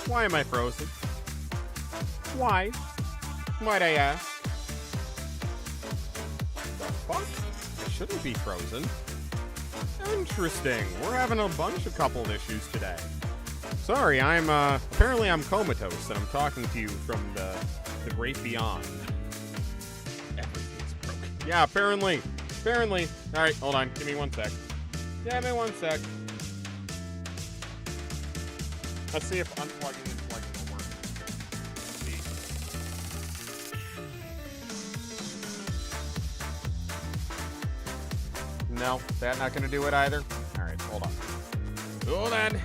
Why am I frozen? Why? Might I ask? The fuck? I shouldn't be frozen. Interesting. We're having a bunch of coupled issues today. Sorry, apparently I'm comatose and I'm talking to you from the great beyond. Everything's broken. Yeah, apparently. Alright, hold on. Give me 1 sec. Give me 1 sec. Let's see if unplugging and plugging will work. Let's see. No, that's not gonna do it either. Alright, hold on. Hold on.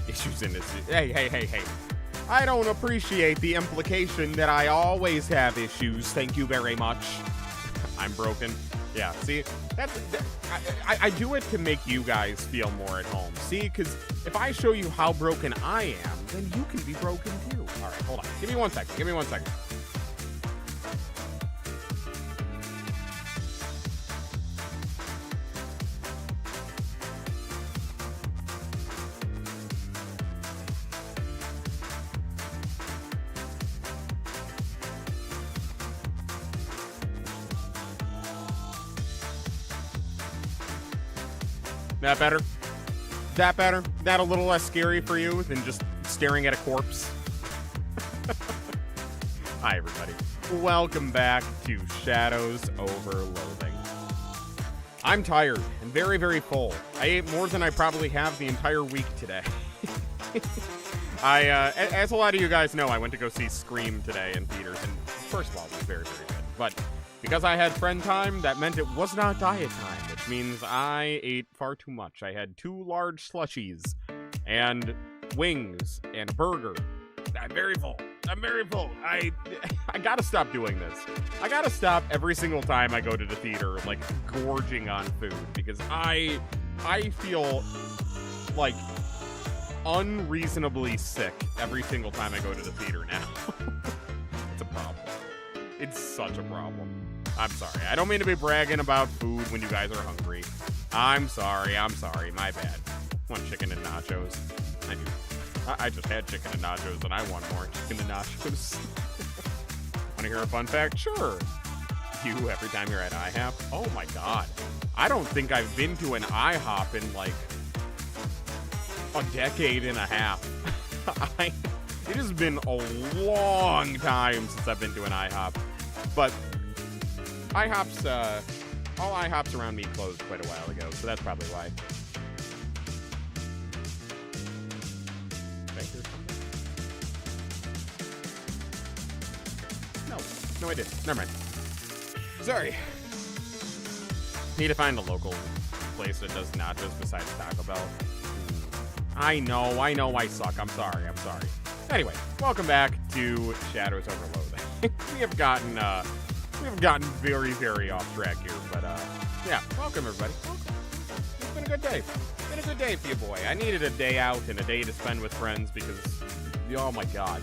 Issues in this. Hey. I don't appreciate the implication that I always have issues. Thank you very much. I'm broken. Yeah, see, I do it to make you guys feel more at home. See, because if I show you how broken I am, then you can be broken too. All right, hold on. Give me 1 second. Give me 1 second. That better? That better? That a little less scary for you than just staring at a corpse? Hi, everybody. Welcome back to Shadows over Loathing. I'm tired and very, very full. I ate more than I probably have the entire week today. As a lot of you guys know, I went to go see Scream today in theaters, and first of all, it was very, very good. But because I had friend time, that meant it was not diet time, which means I ate far too much. I had 2 large slushies, and wings, and a burger. I'm very full. I gotta stop doing this. I gotta stop every single time I go to the theater, like, gorging on food, because I feel, like, unreasonably sick every single time I go to the theater now. It's a problem. It's such a problem. I'm sorry. I don't mean to be bragging about food when you guys are hungry. I'm sorry. My bad. Want chicken and nachos? I do. I just had chicken and nachos, and I want more chicken and nachos. Want to hear a fun fact? Sure. You, every time you're at IHOP? Oh my god. I don't think I've been to an IHOP in, like, a decade and a half. It has been a long time since I've been to an IHOP. But IHOPs, all IHOPs around me closed quite a while ago, so that's probably why. Did I hear something? No, I didn't. Never mind. Sorry. Need to find a local place that does nachos besides Taco Bell. I know I suck. I'm sorry. Anyway, welcome back to Shadows over Loathing. we have gotten very, very off track here, but yeah, welcome everybody. Welcome. It's been a good day. It's been a good day for you, boy. I needed a day out and a day to spend with friends because, oh my god,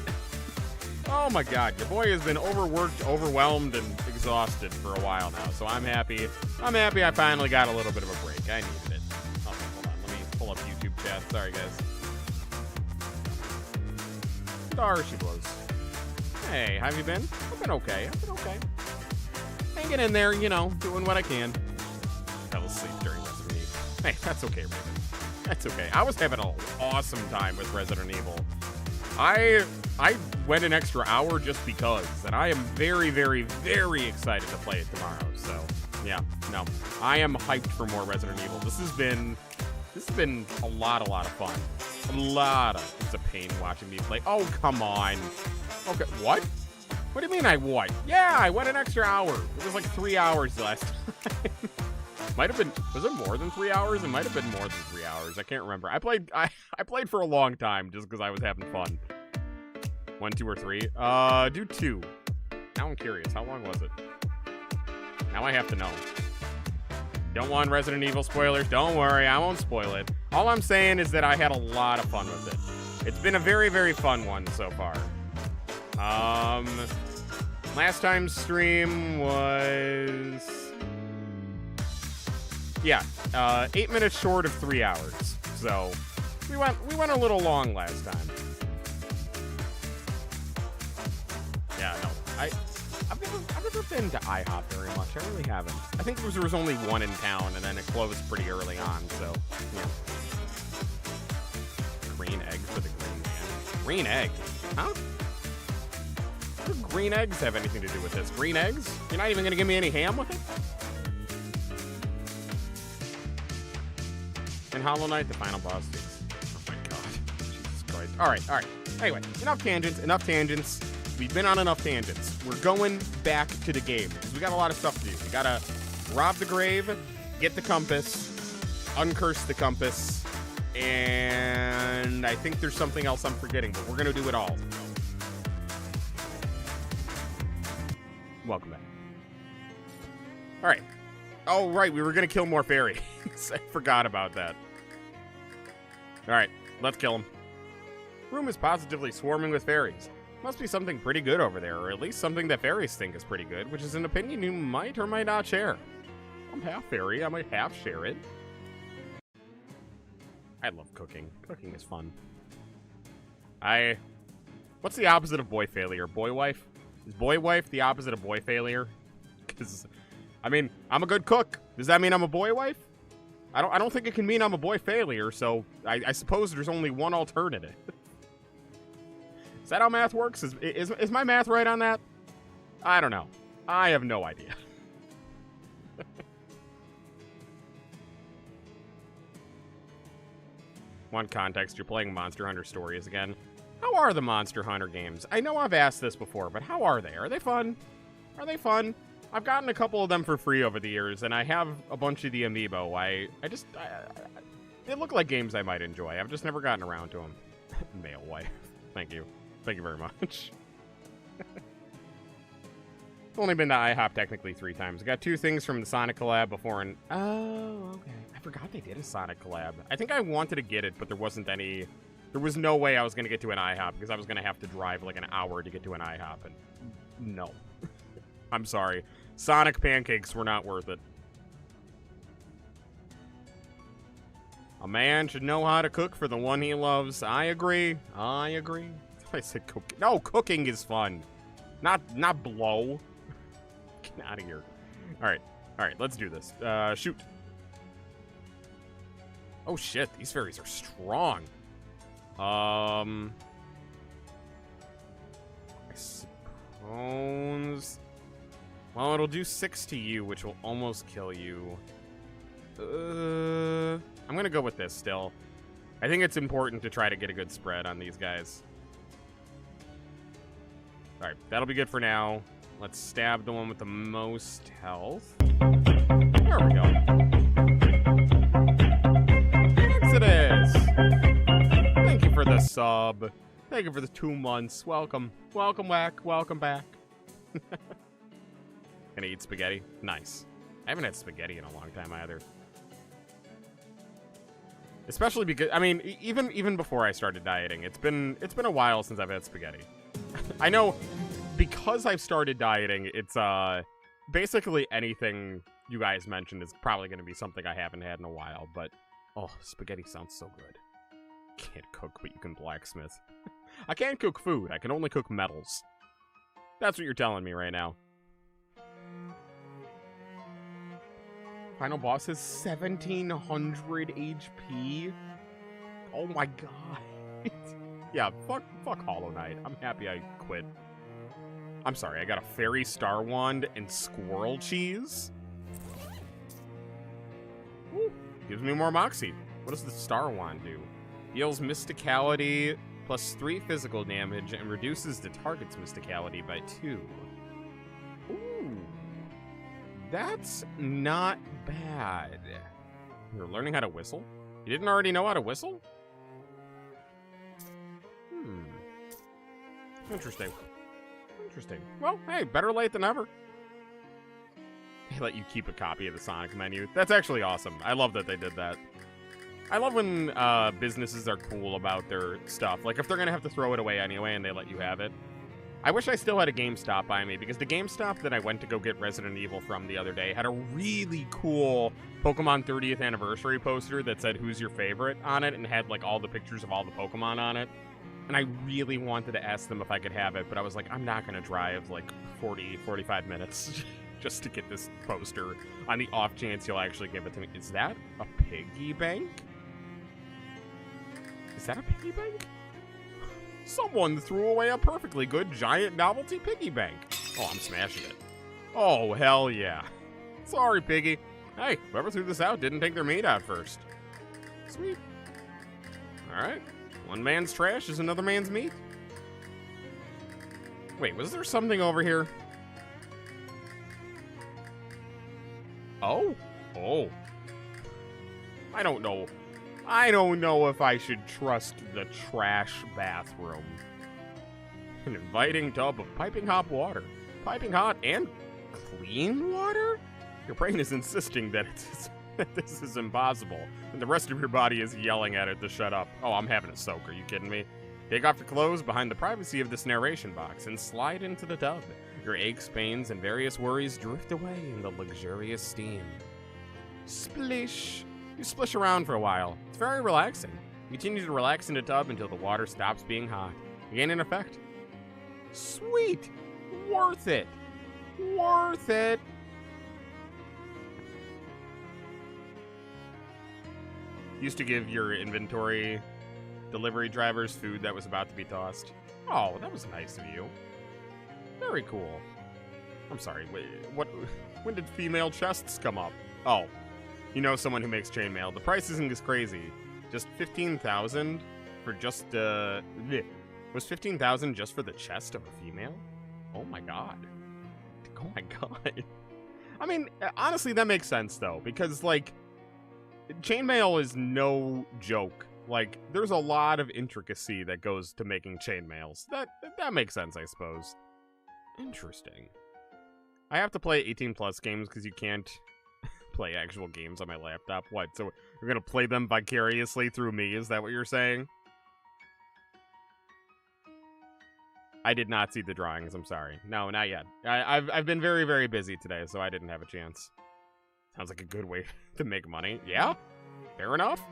your boy has been overworked, overwhelmed, and exhausted for a while now. So I'm happy I finally got a little bit of a break. I needed it. Oh, hold on, let me pull up YouTube chat. Sorry, guys. Dar she blows. Hey, how have you been? I've been okay. Hanging in there, doing what I can. Fell asleep during Resident Evil. Hey, that's okay, Raven. That's okay. I was having an awesome time with Resident Evil. I went an extra hour just because, and I am very, very, very excited to play it tomorrow. So, yeah, no, I am hyped for more Resident Evil. This has been a lot of fun. It's a pain watching me play. Oh, come on. Okay, what? What do you mean I what? Yeah, I went an extra hour. It was like 3 hours last time. Was it more than 3 hours? It might have been more than 3 hours. I can't remember. I played for a long time just because I was having fun. 1, 2, or 3? Do 2. Now I'm curious. How long was it? Now I have to know. Don't want Resident Evil spoilers. Don't worry, I won't spoil it. All I'm saying is that I had a lot of fun with it. It's been a very, very fun one so far. Last time's stream was... yeah, 8 minutes short of 3 hours. So, we went a little long last time. I've never been to IHOP very much. I really haven't. I think there was only one in town, and then it closed pretty early on. So, yeah. Green egg for the green man. Green egg? Huh? What do green eggs have anything to do with this? Green eggs? You're not even gonna give me any ham with it? And Hollow Knight, the final boss. Oh my god. Jesus Christ. Alright. Anyway, enough tangents. We've been on enough tangents. We're going back to the game. We got a lot of stuff to do. We gotta rob the grave, get the compass, uncurse the compass, and I think there's something else I'm forgetting, but we're gonna do it all. Welcome back. Alright. Oh, right, we were gonna kill more fairies. I forgot about that. Alright, let's kill them. Room is positively swarming with fairies. Must be something pretty good over there, or at least something that fairies think is pretty good, which is an opinion you might or might not share. I'm half fairy, I might half share it. I love cooking. Cooking is fun. What's the opposite of boy failure? Boy wife? Is boy wife the opposite of boy failure? Because, I mean, I'm a good cook. Does that mean I'm a boy wife? I don't think it can mean I'm a boy failure, so I suppose there's only one alternative. Is that how math works? Is my math right on that? I don't know. I have no idea. Want context, you're playing Monster Hunter Stories again. How are the Monster Hunter games? I know I've asked this before, but how are they? Are they fun? Are they fun? I've gotten a couple of them for free over the years, and I have a bunch of the amiibo. They look like games I might enjoy. I've just never gotten around to them. Male wife. Thank you. Thank you very much. I've only been to IHOP technically 3 times. I got 2 things from the Sonic collab before, and oh, okay. I forgot they did a Sonic collab. I think I wanted to get it, but there wasn't any. There was no way I was going to get to an IHOP because I was going to have to drive like an hour to get to an IHOP, and no. I'm sorry. Sonic pancakes were not worth it. A man should know how to cook for the one he loves. I agree. I said cooking. No, cooking is fun. Not blow. Get out of here. Alright, let's do this. Shoot. Oh shit, these fairies are strong. I suppose... Well, it'll do 6 to you, which will almost kill you. I'm gonna go with this still. I think it's important to try to get a good spread on these guys. Alright, that'll be good for now. Let's stab the one with the most health. There we go. Exodus! Thank you for the sub. Thank you for the 2 months. Welcome. Welcome back. Welcome back. Gonna eat spaghetti? Nice. I haven't had spaghetti in a long time either. Especially because, I mean, even before I started dieting, it's been a while since I've had spaghetti. I know, because I've started dieting, it's basically anything you guys mentioned is probably going to be something I haven't had in a while, but oh, spaghetti sounds so good. Can't cook, but you can blacksmith. I can't cook food, I can only cook metals. That's what you're telling me right now. Final boss is 1700 HP. Oh my god. Yeah, fuck Hollow Knight. I'm happy I quit. I'm sorry, I got a fairy star wand and squirrel cheese. Woo, gives me more moxie. What does the star wand do? Deals mysticality plus 3 physical damage and reduces the target's mysticality by 2. Ooh. That's not bad. You're learning how to whistle? You didn't already know how to whistle? Interesting. Interesting. Well, hey, better late than never. They let you keep a copy of the Sonic menu. That's actually awesome. I love that they did that. I love when businesses are cool about their stuff. Like, if they're going to have to throw it away anyway and they let you have it. I wish I still had a GameStop by me, because the GameStop that I went to go get Resident Evil from the other day had a really cool Pokemon 30th anniversary poster that said, "Who's your favorite?" on it, and had, like, all the pictures of all the Pokemon on it. And I really wanted to ask them if I could have it, but I was like, I'm not going to drive like 40, 45 minutes just to get this poster on the off chance you'll actually give it to me. Is that a piggy bank? Is that a piggy bank? Someone threw away a perfectly good giant novelty piggy bank. Oh, I'm smashing it. Oh, hell yeah. Sorry, piggy. Hey, whoever threw this out didn't take their meat out first. Sweet. All right. One man's trash is another man's meat. Wait, was there something over here? Oh. Oh. I don't know. I don't know if I should trust the trash bathroom. An inviting tub of piping hot water. Piping hot and clean water? Your brain is insisting that this is impossible, and the rest of your body is yelling at it to shut up. Oh, I'm having a soak. Are you kidding me? Take off your clothes behind the privacy of this narration box and slide into the tub. Your aches, pains, and various worries drift away in the luxurious steam. Splish. You splish around for a while. It's very relaxing. You continue to relax in the tub until the water stops being hot. You gain an effect. Sweet. Worth it. Worth it. Used to give your inventory delivery drivers food that was about to be tossed. Oh, that was nice of you. Very cool. I'm sorry, wait, what? When did female chests come up? Oh, you know someone who makes chainmail. The price isn't as crazy. Just 15,000 for just, was 15,000 just for the chest of a female? Oh my god. Oh my god. I mean, honestly, that makes sense, though, because, like, chainmail is no joke. Like, there's a lot of intricacy that goes to making chainmails. That makes sense, I suppose. Interesting. I have to play 18 plus games because you can't play actual games on my laptop. What? So you're gonna play them vicariously through me? Is that what you're saying? I did not see the drawings. I'm sorry. No, not yet. I've been very, very busy today, so I didn't have a chance. Sounds like a good way to make money. Yeah, fair enough.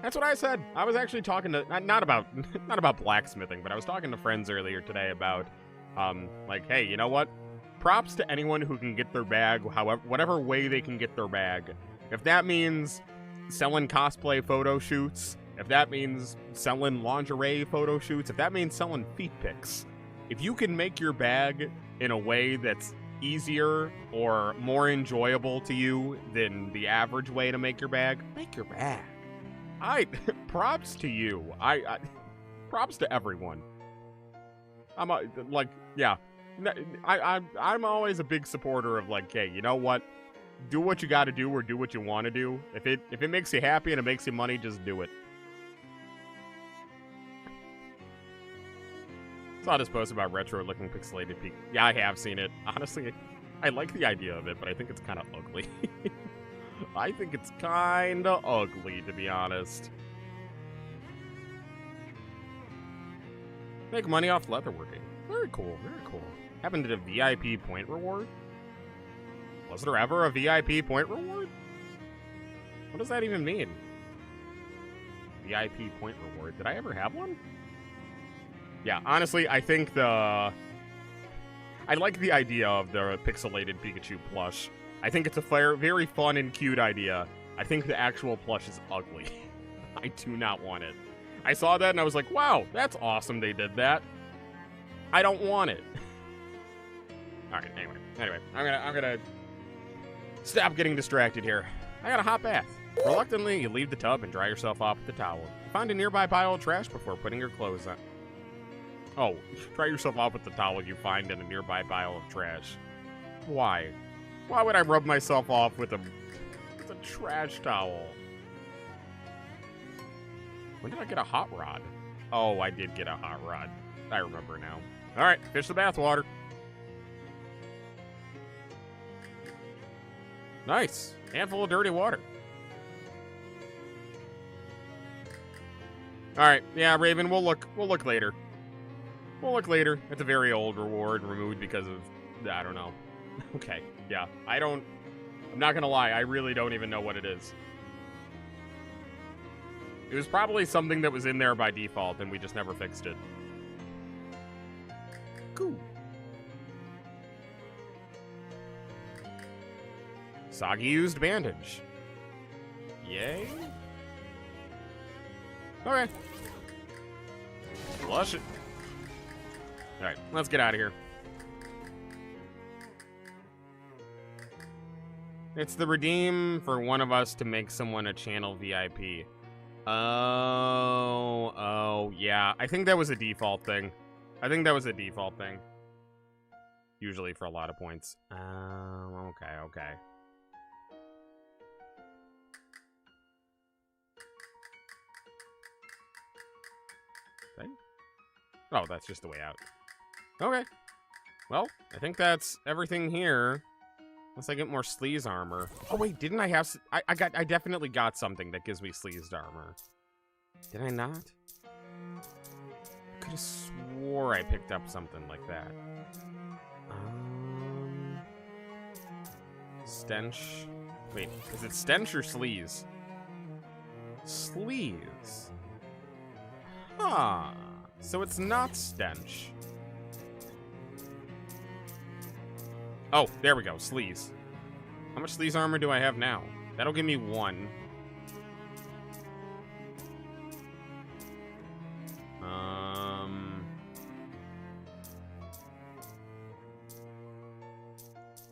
That's what I said. I was actually talking to not about blacksmithing, but I was talking to friends earlier today about like, hey, you know what? Props to anyone who can get their bag, whatever way they can get their bag. If that means selling cosplay photo shoots, if that means selling lingerie photo shoots, if that means selling feet pics, if you can make your bag in a way that's easier or more enjoyable to you than the average way to make your bag, make your bag. Props to you. Props to everyone. I'm always a big supporter of, like, hey, you know what? Do what you got to do or do what you want to do. If it makes you happy and it makes you money, just do it. Saw this post about retro-looking pixelated peak. Yeah, I have seen it. Honestly, I like the idea of it, but I think it's kind of ugly. I think it's kind of ugly, to be honest. Make money off leatherworking. Very cool, very cool. Happened to the VIP point reward? Was there ever a VIP point reward? What does that even mean? VIP point reward. Did I ever have one? Yeah, honestly, I think I like the idea of the pixelated Pikachu plush. I think it's a very fun and cute idea. I think the actual plush is ugly. I do not want it. I saw that and I was like, wow, that's awesome they did that. I don't want it. Alright, anyway, I'm gonna stop getting distracted here. I got a hot bath. Reluctantly, you leave the tub and dry yourself off with the towel. Find a nearby pile of trash before putting your clothes on. Oh, dry yourself off with the towel you find in a nearby pile of trash. Why? Why would I rub myself off with a trash towel? When did I get a hot rod? Oh, I did get a hot rod. I remember now. Alright, fish the bathwater. Nice. Handful of dirty water. Alright, yeah, Raven, we'll look later. We'll look later. It's a very old reward removed because of, I don't know. Okay, yeah. I'm not gonna lie, I really don't even know what it is. It was probably something that was in there by default and we just never fixed it. Cool. Soggy used bandage. Yay. Okay. Flush it. Alright, let's get out of here. It's the redeem for one of us to make someone a channel VIP. Oh, yeah. I think that was a default thing. Usually for a lot of points. Okay. Okay. Oh, that's just the way out. Okay. Well, I think that's everything here. Unless I get more sleaze armor. Oh wait, didn't I have? I definitely got something that gives me sleazed armor. Did I not? I could have swore I picked up something like that. Stench. Wait, is it stench or sleaze? Sleaze. Huh. So it's not stench. Oh, there we go. Sleaze. How much sleaze armor do I have now? That'll give me 1.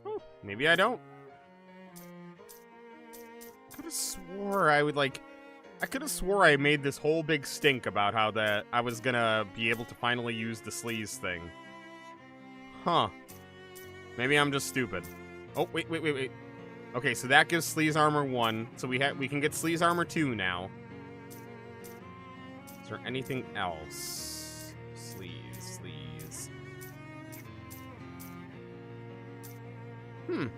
Oh, maybe I don't. I could have swore I would, like... I could have swore I made this whole big stink about how that I was gonna be able to finally use the sleaze thing. Huh. Maybe I'm just stupid. Oh, wait. Okay, so that gives sleaze armor 1. So we can get sleaze armor 2 now. Is there anything else? Sleaze. And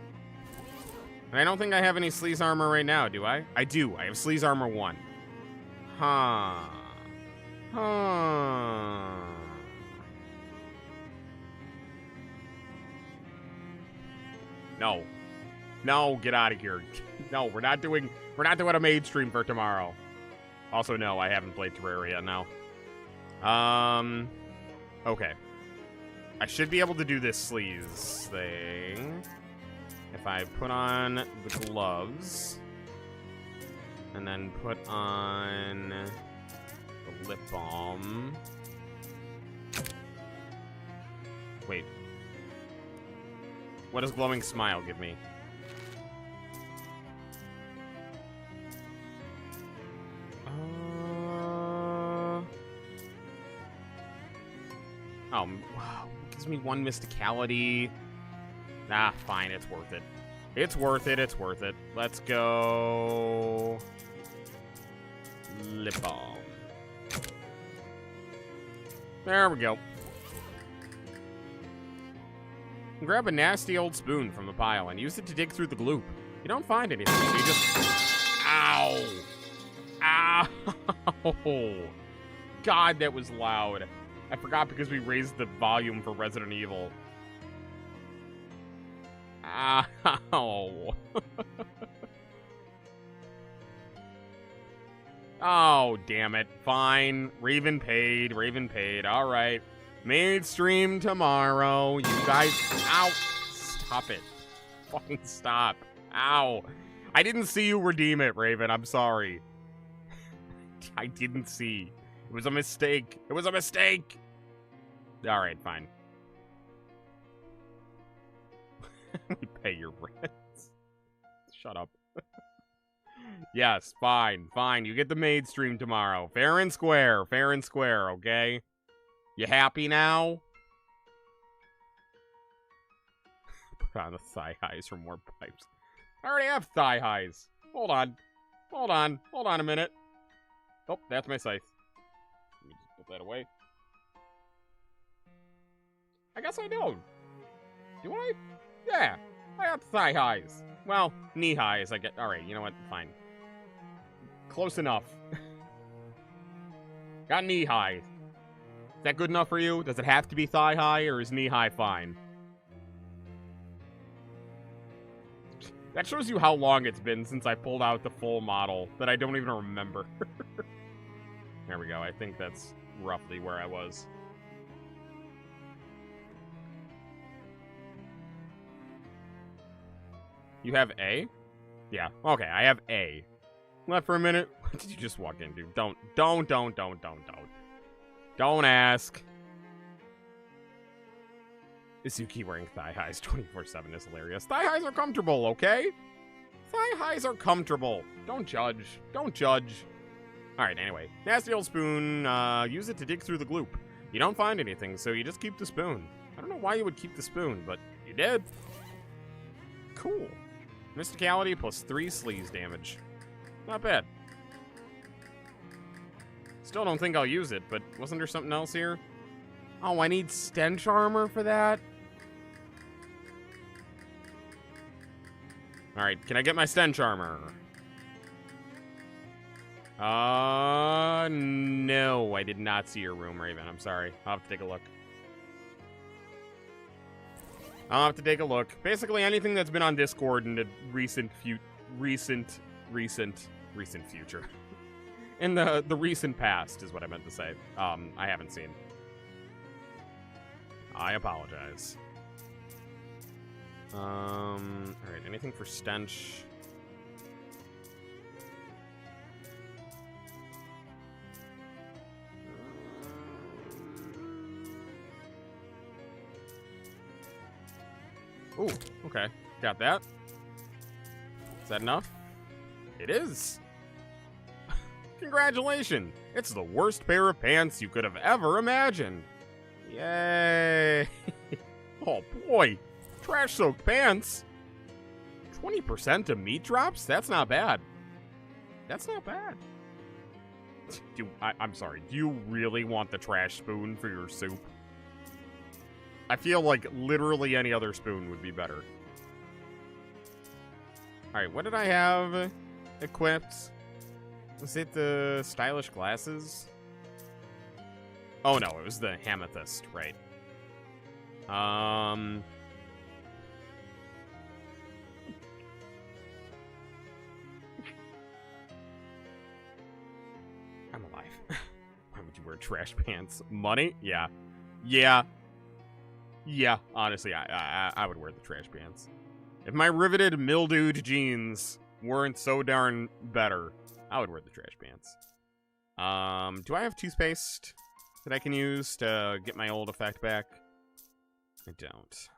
I don't think I have any sleaze armor right now, do I? I do. I have sleaze armor 1. Huh. No, get out of here. No, we're not doing a maid stream for tomorrow. Also, no, I haven't played Terraria now. Okay. I should be able to do this sleaze thing. If I put on the gloves. And then put on the lip balm. Wait. What does glowing smile give me? Oh, wow. It gives me 1 mysticality. Ah, fine. It's worth it. It's worth it. Let's go... lip balm. There we go. Grab a nasty old spoon from the pile and use it to dig through the gloop. You don't find anything, so you just... Ow! Ow! God, that was loud. I forgot because we raised the volume for Resident Evil. Ow! Oh, damn it. Fine. Raven paid. All right. Maid stream tomorrow. You guys... Ow! Stop it. Fucking stop. Ow. I didn't see you redeem it, Raven. I'm sorry. I didn't see. It was a mistake. All right, fine. We pay your rent. Shut up. Yes, fine. You get the maid stream tomorrow. Fair and square, okay? You happy now? Put on the thigh highs for more pipes. I already have thigh highs. Hold on a minute. Oh, that's my scythe. Let me just put that away. I guess I don't. Do I? Yeah, I got thigh highs. Well, knee highs, I get. Alright, you know what? Fine. Close enough. Got knee high. Is that good enough for you? Does it have to be thigh high, or is knee high fine? That shows you how long it's been since I pulled out the full model, that I don't even remember. There we go. I think that's roughly where I was. You have A? Yeah, okay, I have A. Left for a minute. What did you just walk into? Don't ask. Izuki wearing thigh highs 24/7 is hilarious. Thigh highs are comfortable, okay? Thigh highs are comfortable. Don't judge. Don't judge. Alright, anyway. Nasty old spoon. Use it to dig through the gloop. You don't find anything, so you just keep the spoon. I don't know why you would keep the spoon, but you did. Cool. Mysticality plus 3 sleaze damage. Not bad. Still don't think I'll use it, but wasn't there something else here? Oh, I need stench armor for that? Alright, can I get my stench armor? No, I did not see your room, Raven. I'm sorry. I'll have to take a look. I'll have to take a look. Basically, anything that's been on Discord in the recent future. In the recent past is what I meant to say. I haven't seen. I apologize. Alright, anything for stench? Ooh, okay. Got that. Is that enough? It is. Congratulations. It's the worst pair of pants you could have ever imagined. Yay. Oh, boy. Trash-soaked pants. 20% of meat drops? That's not bad. That's not bad. I'm sorry. Do you really want the trash spoon for your soup? I feel like literally any other spoon would be better. Alright, what did I have equipped? Was it the stylish glasses? Oh no, it was the amethyst, right. I'm alive. Why would you wear trash pants? Money? Yeah. Yeah. Yeah, honestly, I would wear the trash pants. If my riveted, mildewed jeans weren't so darn better, I would wear the trash pants. Do I have toothpaste that I can use to get my old effect back? I don't.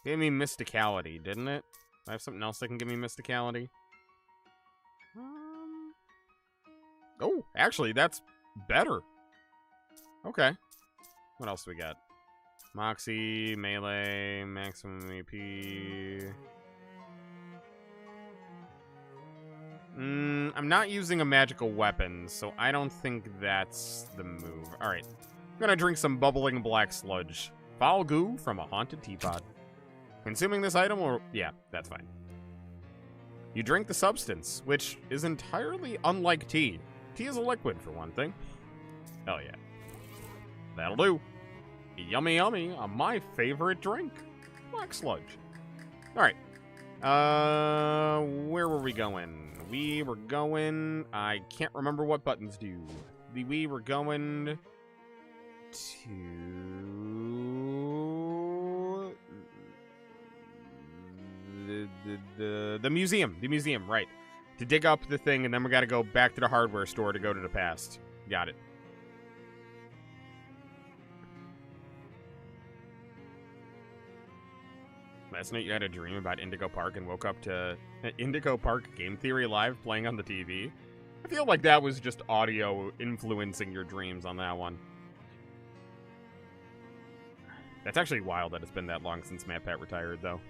Gave me mysticality, didn't it? Do I have something else that can give me mysticality? Oh, actually, that's better. Okay. What else do we got? Moxie, melee, maximum AP. I'm not using a magical weapon, so I don't think that's the move. Alright. I'm gonna drink some bubbling black sludge. Foul goo from a haunted teapot. Consuming this item will... Yeah, that's fine. You drink the substance, which is entirely unlike tea. Tea is a liquid, for one thing. Hell yeah. That'll do. Yummy, yummy. My favorite drink. Black sludge. Alright. Where were we going? We were going... I can't remember what buttons do. We were going... to... The museum. The museum, right. To dig up the thing, and then we gotta go back to the hardware store to go to the past. Got it. Last night you had a dream about Indigo Park and woke up to Indigo Park Game Theory Live playing on the TV. I feel like that was just audio influencing your dreams on that one. That's actually wild that it's been that long since MatPat retired, though.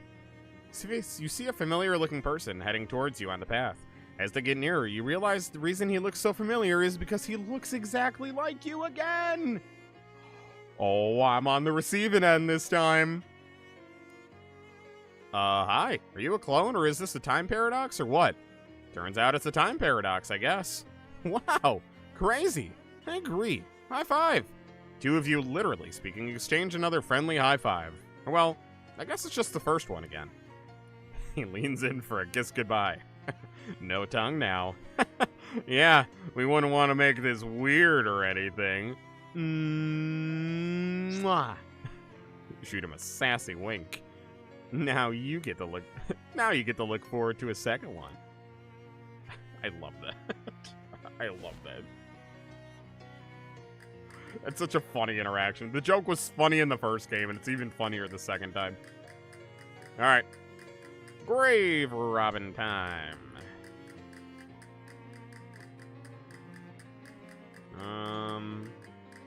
You see a familiar-looking person heading towards you on the path. As they get nearer, you realize the reason he looks so familiar is because he looks exactly like you again! Oh, I'm on the receiving end this time. Hi. Are you a clone, or is this a time paradox, or what? Turns out it's a time paradox, I guess. Wow. Crazy. I agree. High five. Two of you, literally speaking, exchange another friendly high five. Well, I guess it's just the first one again. He leans in for a kiss goodbye. No tongue now. Yeah, we wouldn't want to make this weird or anything. Mwah. Shoot him a sassy wink. Now you get to look. Now you get to look forward to a second one. I love that. I love that. It's such a funny interaction. The joke was funny in the first game, and it's even funnier the second time. All right, grave robbing time.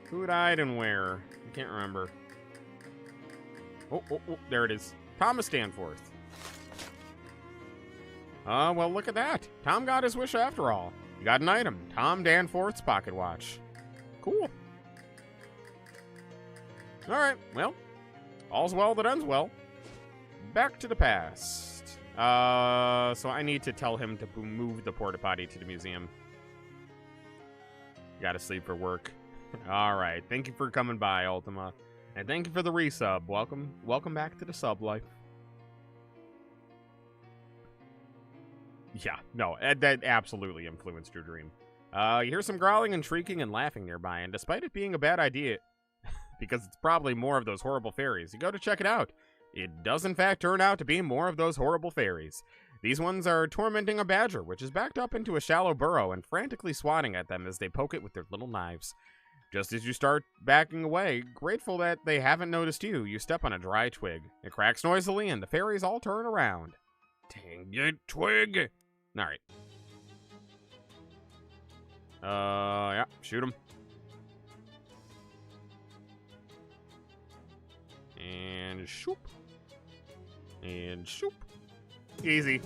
Who died and where? I can't remember. Oh, there it is. Thomas Danforth. Well, look at that. Tom got his wish after all. You got an item. Tom Danforth's pocket watch. Cool. All right, well, all's well that ends well. Back to the past. So I need to tell him to move the porta potty to the museum. Gotta sleep for work. All right, thank you for coming by, Ultima. And thank you for the resub. Welcome back to the sub life. Yeah, no, that absolutely influenced your dream. You hear some growling and shrieking and laughing nearby, and despite it being a bad idea, because it's probably more of those horrible fairies, you go to check it out. It does in fact turn out to be more of those horrible fairies. These ones are tormenting a badger, which is backed up into a shallow burrow and frantically swatting at them as they poke it with their little knives. Just as you start backing away, grateful that they haven't noticed you, you step on a dry twig. It cracks noisily and the fairies all turn around. Dang it, twig! Alright. Yeah, shoot him. And shoop. And shoop. Easy.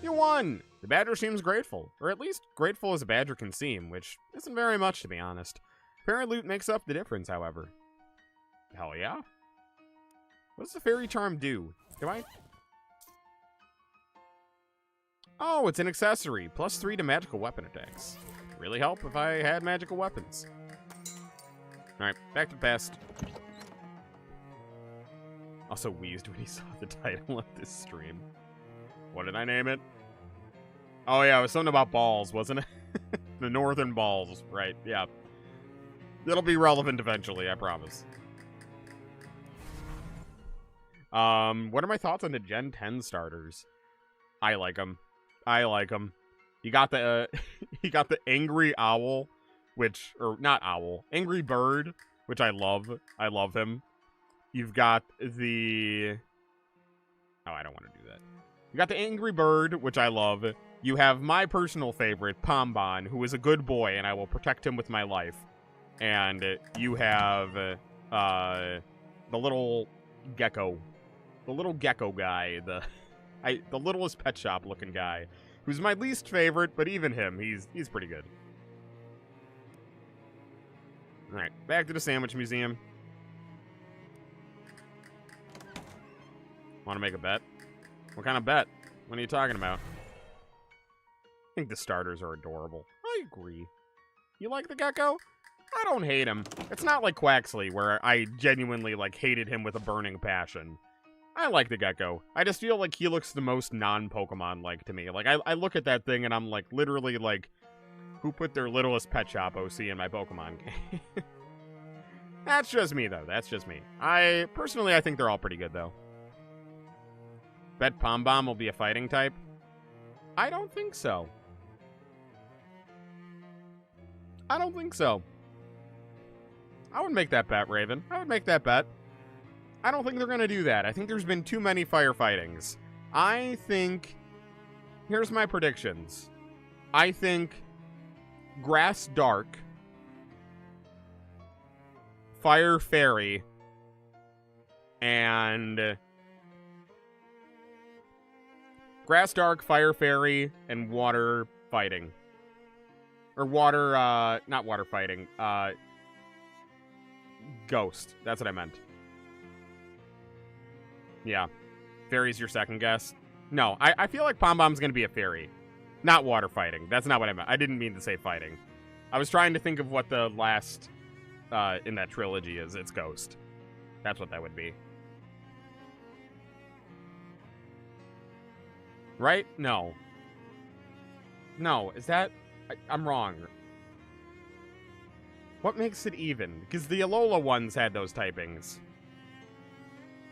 You won! The badger seems grateful, or at least grateful as a badger can seem, which isn't very much to be honest. Fairy loot makes up the difference, however. Hell yeah. What does the fairy charm do? Do I? Oh, it's an accessory. +3 to magical weapon attacks. Really help if I had magical weapons. Alright, back to the past. Also wheezed when he saw the title of this stream. What did I name it? Oh yeah, it was something about balls, wasn't it? The northern balls, right, yeah. It'll be relevant eventually, I promise. What are my thoughts on the Gen 10 starters? I like them. I like them. You got the, you got the Angry Owl, which, or not Owl, Angry Bird, which I love. I love him. You've got the, oh, I don't want to do that. You got the Angry Bird, which I love. You have my personal favorite, Pombon, who is a good boy, and I will protect him with my life. And you have the little gecko. The little gecko guy, the littlest pet shop looking guy, who's my least favorite, but even him, he's pretty good. Alright, back to the Sandwich Museum. Want to make a bet? What kind of bet? What are you talking about? I think the starters are adorable. I agree. You like the gecko? I don't hate him. It's not like Quaxley, where I genuinely, like, hated him with a burning passion. I like the gecko. I just feel like he looks the most non-Pokemon-like to me. Like, I look at that thing and I'm, like, literally, like, who put their littlest pet shop OC in my Pokemon game? That's just me, though. That's just me. Personally, I think they're all pretty good, though. Bet Pombomb will be a fighting type? I don't think so. I don't think so. I would make that bet, Raven. I would make that bet. I don't think they're going to do that. I think there's been too many firefightings. I think... Here's my predictions. I think Grass Dark, Fire Fairy, and... Grass Dark, Fire Fairy, and Water Fighting. Or Water, not Water Fighting, Ghost. That's what I meant. Yeah. Fairy's your second guess? No, I feel like Pombomb's gonna be a fairy. Not water fighting. That's not what I meant. I didn't mean to say fighting. I was trying to think of what the last, in that trilogy is. It's Ghost. That's what that would be. Right? No. No, is that... I'm wrong. What makes it even? Because the Alola ones had those typings.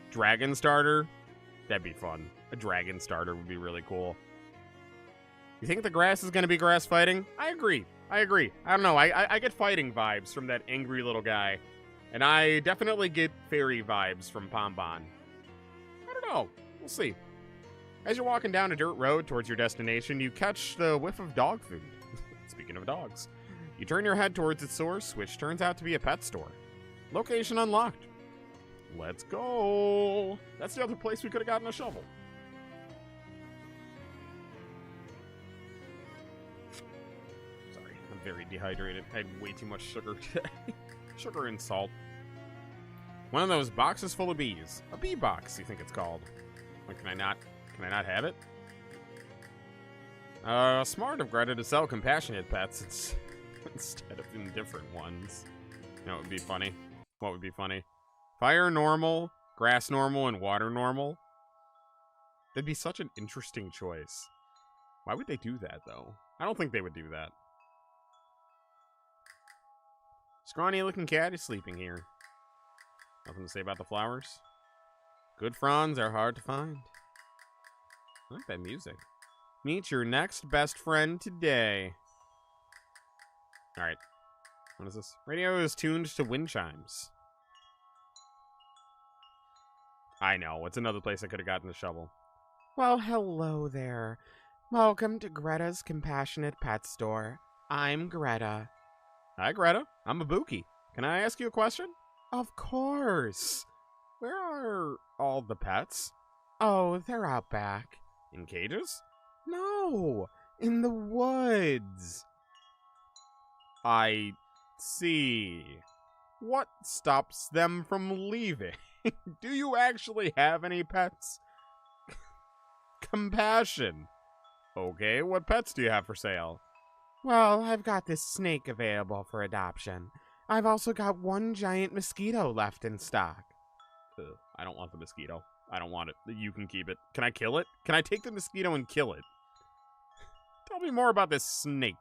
Dragon Starter? That'd be fun. A dragon starter would be really cool. You think the grass is going to be grass fighting? I agree. I don't know. I get fighting vibes from that angry little guy. And I definitely get fairy vibes from Pombon. I don't know. We'll see. As you're walking down a dirt road towards your destination, you catch the whiff of dog food. Speaking of dogs. You turn your head towards its source, which turns out to be a pet store. Location unlocked. Let's go. That's the other place we could have gotten a shovel. Sorry, I'm very dehydrated. I had way too much sugar today. Sugar and salt. One of those boxes full of bees. A bee box, you think it's called. Like, can I not have it? Smart of Greta to sell compassionate pets instead of indifferent ones. You know what would be funny? What would be funny? Fire normal, grass normal, and water normal. That'd be such an interesting choice. Why would they do that, though? I don't think they would do that. Scrawny looking cat is sleeping here. Nothing to say about the flowers. Good fronds are hard to find. I like that music. Meet your next best friend today. Alright. What is this? Radio is tuned to wind chimes. I know. It's another place I could have gotten the shovel. Well, hello there. Welcome to Greta's Compassionate Pet Store. I'm Greta. Hi, Greta. I'm Ibuki. Can I ask you a question? Of course. Where are all the pets? Oh, they're out back. In cages? No, in the woods. I see. What stops them from leaving? Do you actually have any pets? Compassion. Okay, what pets do you have for sale? Well, I've got this snake available for adoption. I've also got one giant mosquito left in stock. Ugh, I don't want the mosquito. I don't want it. You can keep it. Can I kill it? Can I take the mosquito and kill it? Tell me more about this snake.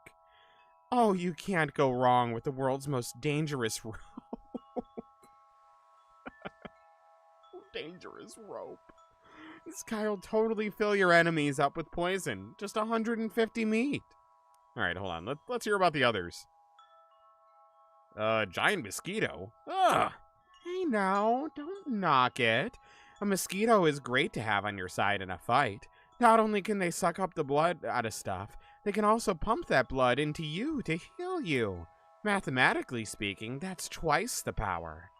Oh, you can't go wrong with the world's most dangerous rope. Dangerous rope. This guy'll totally fill your enemies up with poison. Just 150 meat. Alright, hold on. Let's hear about the others. Giant mosquito? Ugh. Hey now, don't knock it. A mosquito is great to have on your side in a fight. Not only can they suck up the blood out of stuff, they can also pump that blood into you to heal you. Mathematically speaking, that's twice the power.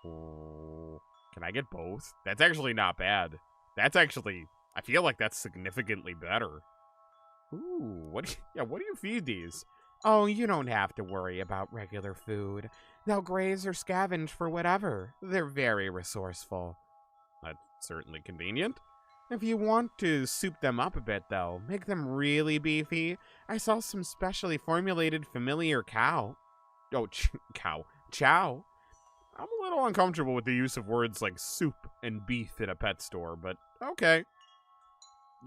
Oh, can I get both? That's actually not bad. That's actually, I feel like that's significantly better. Ooh, what do you feed these? Oh, you don't have to worry about regular food. They'll graze or scavenge for whatever. They're very resourceful. That's certainly convenient. If you want to soup them up a bit, though, make them really beefy, I saw some specially formulated familiar cow. Oh, chow. I'm a little uncomfortable with the use of words like soup and beef in a pet store, but okay.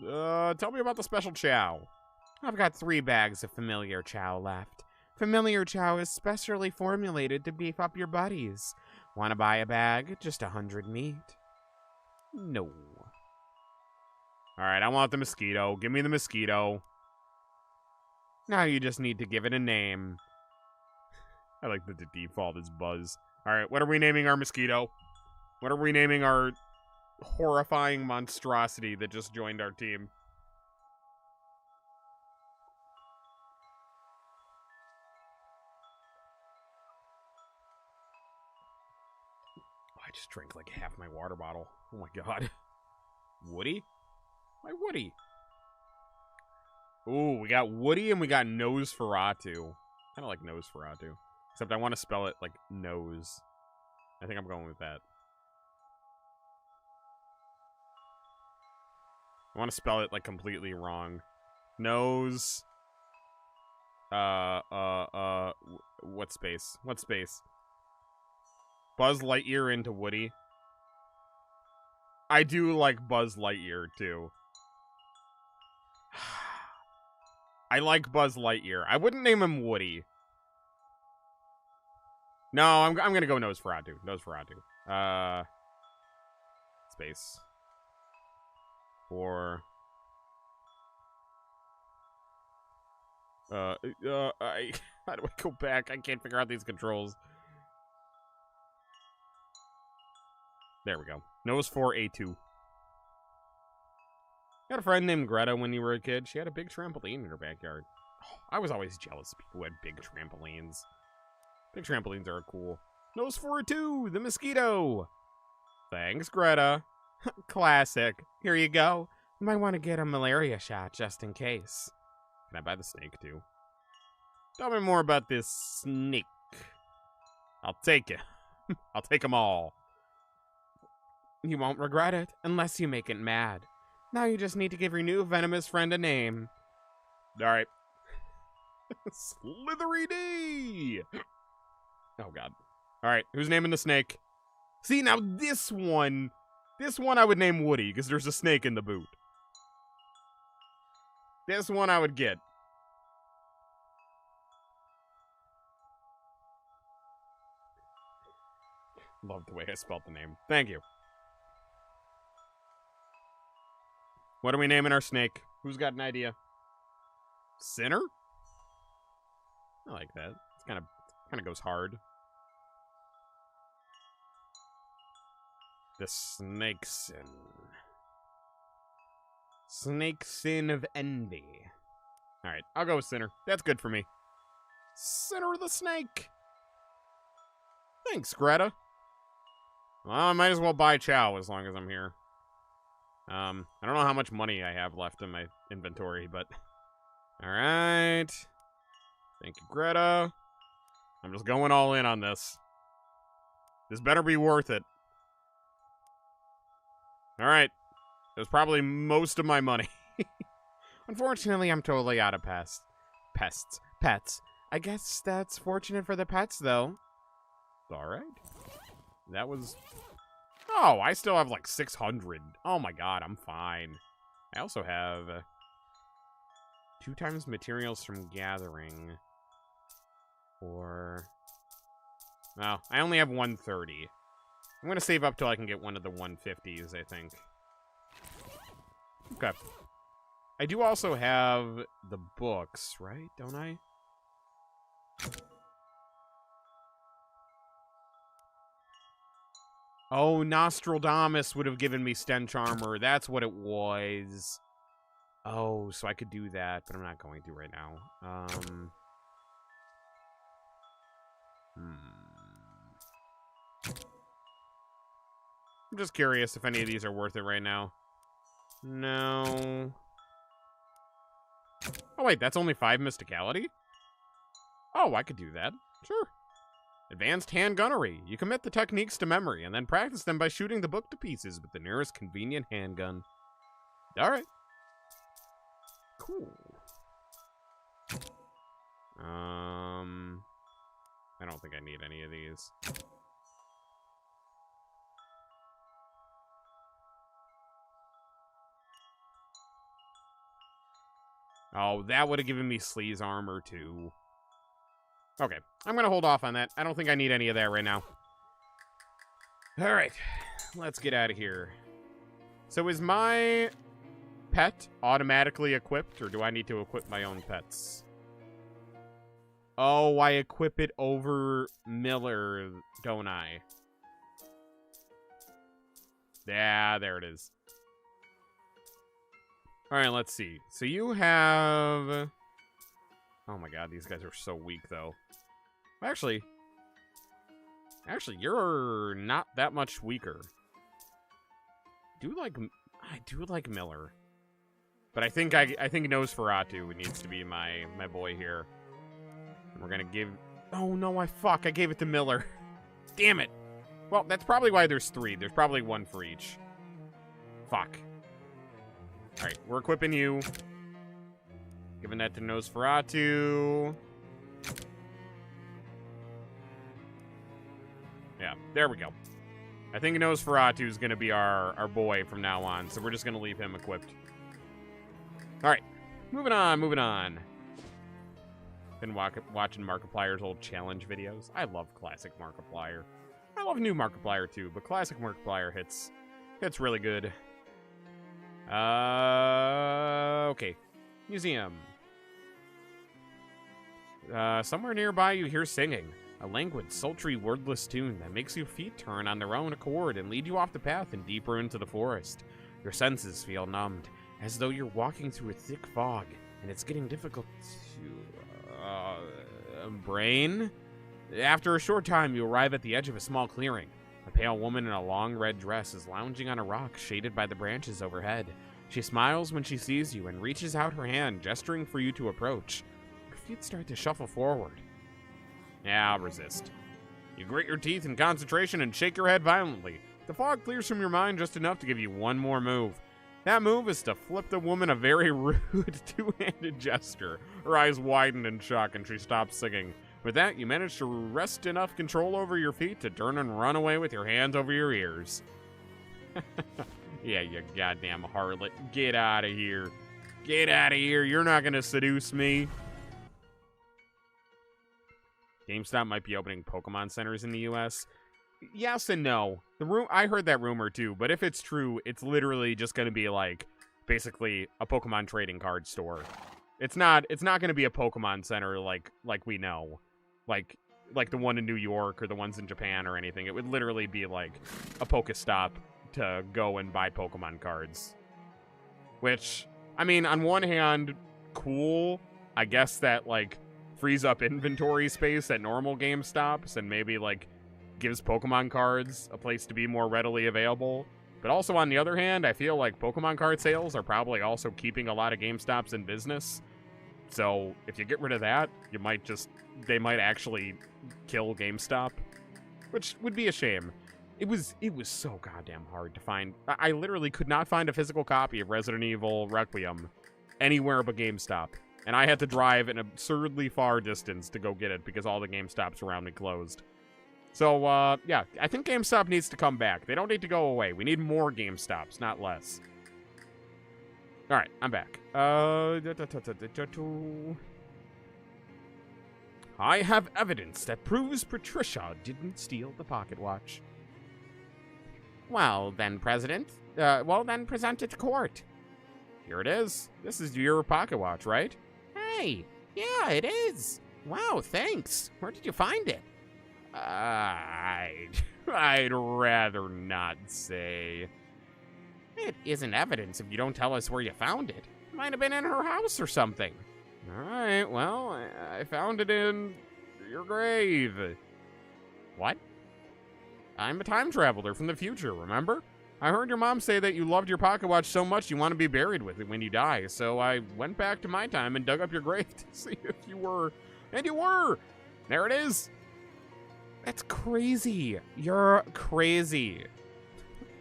Tell me about the special chow. I've got 3 bags of familiar chow left. Familiar chow is specially formulated to beef up your buddies. Want to buy a bag? Just 100 meat. No. Alright, I want the mosquito. Give me the mosquito. Now you just need to give it a name. I like that the default is Buzz. Alright, what are we naming our mosquito? What are we naming our horrifying monstrosity that just joined our team? Oh, I just drank like half my water bottle. Oh my god. Woody? Why Woody? Ooh, we got Woody and we got Nosferatu. Kind of like Nosferatu. Except I want to spell it like nose. I think I'm going with that. I want to spell it like completely wrong. Nose. What space? What space? Buzz Lightyear into Woody. I do like Buzz Lightyear too. I like Buzz Lightyear. I wouldn't name him Woody. No, I'm gonna go Nosferatu. Nosferatu. Space. Or... how do I go back? I can't figure out these controls. There we go. Nose 4, A2. Got a friend named Greta when you were a kid. She had a big trampoline in her backyard. Oh, I was always jealous of people who had big trampolines. Big trampolines are cool. Nose 4, A2, the mosquito. Thanks, Greta. Classic. Here you go. You might want to get a malaria shot just in case. Can I buy the snake, too? Tell me more about this snake. I'll take it. I'll take them all. You won't regret it, unless you make it mad. Now you just need to give your new venomous friend a name. Alright. Slithery D! Oh, God. Alright, who's naming the snake? See, now this one I would name Woody, because there's a snake in the boot. This one I would get. Love the way I spelled the name. Thank you. What are we naming our snake? Who's got an idea? Sinner? I like that. It's kind of goes hard. The Snake Sin. Snake Sin of Envy. Alright, I'll go with Sinner. That's good for me. Sinner the Snake. Thanks, Greta. Well, I might as well buy Chow as long as I'm here. I don't know how much money I have left in my inventory, but... Alright. Thank you, Greta. I'm just going all in on this. This better be worth it. Alright. That was probably most of my money. Unfortunately, I'm totally out of pets. I guess that's fortunate for the pets, though. Alright. That was... Oh, I still have like 600. Oh my god, I'm fine. I also have 2 times materials from gathering. Or... Well, I only have 130. I'm going to save up till I can get one of the 150s, I think. Okay. I do also have the books, right? Don't I? Oh, Nostradamus would have given me stench armor. That's what it was. Oh, so I could do that, but I'm not going to right now. I'm just curious if any of these are worth it right now. No. Oh, wait, that's only 5 mysticality? Oh, I could do that. Sure. Advanced hand gunnery. You commit the techniques to memory and then practice them by shooting the book to pieces with the nearest convenient handgun. Alright. Cool. I don't think I need any of these. Oh, that would have given me Sleaze armor, too. Okay, I'm going to hold off on that. I don't think I need any of that right now. All right, let's get out of here. So is my pet automatically equipped, or do I need to equip my own pets? Oh, I equip it over Miller, don't I? Yeah, there it is. All right, let's see. So you have... Oh my god, these guys are so weak, though. Actually, you're not that much weaker. I do like Miller. But I think Nosferatu needs to be my boy here. And we're gonna give... Oh no, I gave it to Miller. Damn it. Well, that's probably why there's 3. There's probably 1 for each. Fuck. Alright, we're equipping you. Giving that to Nosferatu. Yeah, there we go. I think Nosferatu is going to be our boy from now on, so we're just going to leave him equipped. Alright, moving on. Been watching Markiplier's old challenge videos. I love classic Markiplier. I love new Markiplier too, but classic Markiplier hits really good. Okay. Museum. Somewhere nearby you hear singing. A languid, sultry, wordless tune that makes your feet turn on their own accord and lead you off the path and deeper into the forest. Your senses feel numbed, as though you're walking through a thick fog, and it's getting difficult to... brain? After a short time, you arrive at the edge of a small clearing. A pale woman in a long red dress is lounging on a rock shaded by the branches overhead. She smiles when she sees you and reaches out her hand, gesturing for you to approach. Your feet start to shuffle forward. Yeah, I'll resist. You grit your teeth in concentration and shake your head violently. The fog clears from your mind just enough to give you one more move. That move is to flip the woman a very rude two-handed gesture. Her eyes widen in shock and she stops singing. With that, you manage to wrest enough control over your feet to turn and run away with your hands over your ears. Yeah, you goddamn harlot. Get out of here. Get out of here. You're not going to seduce me. GameStop might be opening Pokemon centers in the US. Yes and no. I heard that rumor too, but if it's true, it's literally just going to be like basically a Pokemon trading card store. It's not going to be a Pokemon center like we know. Like the one in New York or the ones in Japan or anything. It would literally be like a Pokestop to go and buy Pokemon cards. Which, I mean, on one hand, cool. I guess that like frees up inventory space at normal GameStops and maybe like gives Pokemon cards a place to be more readily available. But also on the other hand, I feel like Pokemon card sales are probably also keeping a lot of GameStops in business. So if you get rid of that, they might actually kill GameStop, which would be a shame. It was so goddamn hard to find. I literally could not find a physical copy of Resident Evil Requiem anywhere but GameStop. And I had to drive an absurdly far distance to go get it because all the GameStops around me closed. So, yeah, I think GameStop needs to come back. They don't need to go away. We need more GameStops, not less. All right, I'm back. I have evidence that proves Patricia didn't steal the pocket watch. Well, then, present it to court. Here it is. This is your pocket watch, right? Hey, yeah, it is. Wow, thanks. Where did you find it? I'd rather not say. It isn't evidence if you don't tell us where you found it. It might have been in her house or something. All right, well, I found it in your grave. What? I'm a time traveler from the future, remember? I heard your mom say that you loved your pocket watch so much you want to be buried with it when you die, so I went back to my time and dug up your grave to see if you were. And you were! There it is! That's crazy. You're crazy.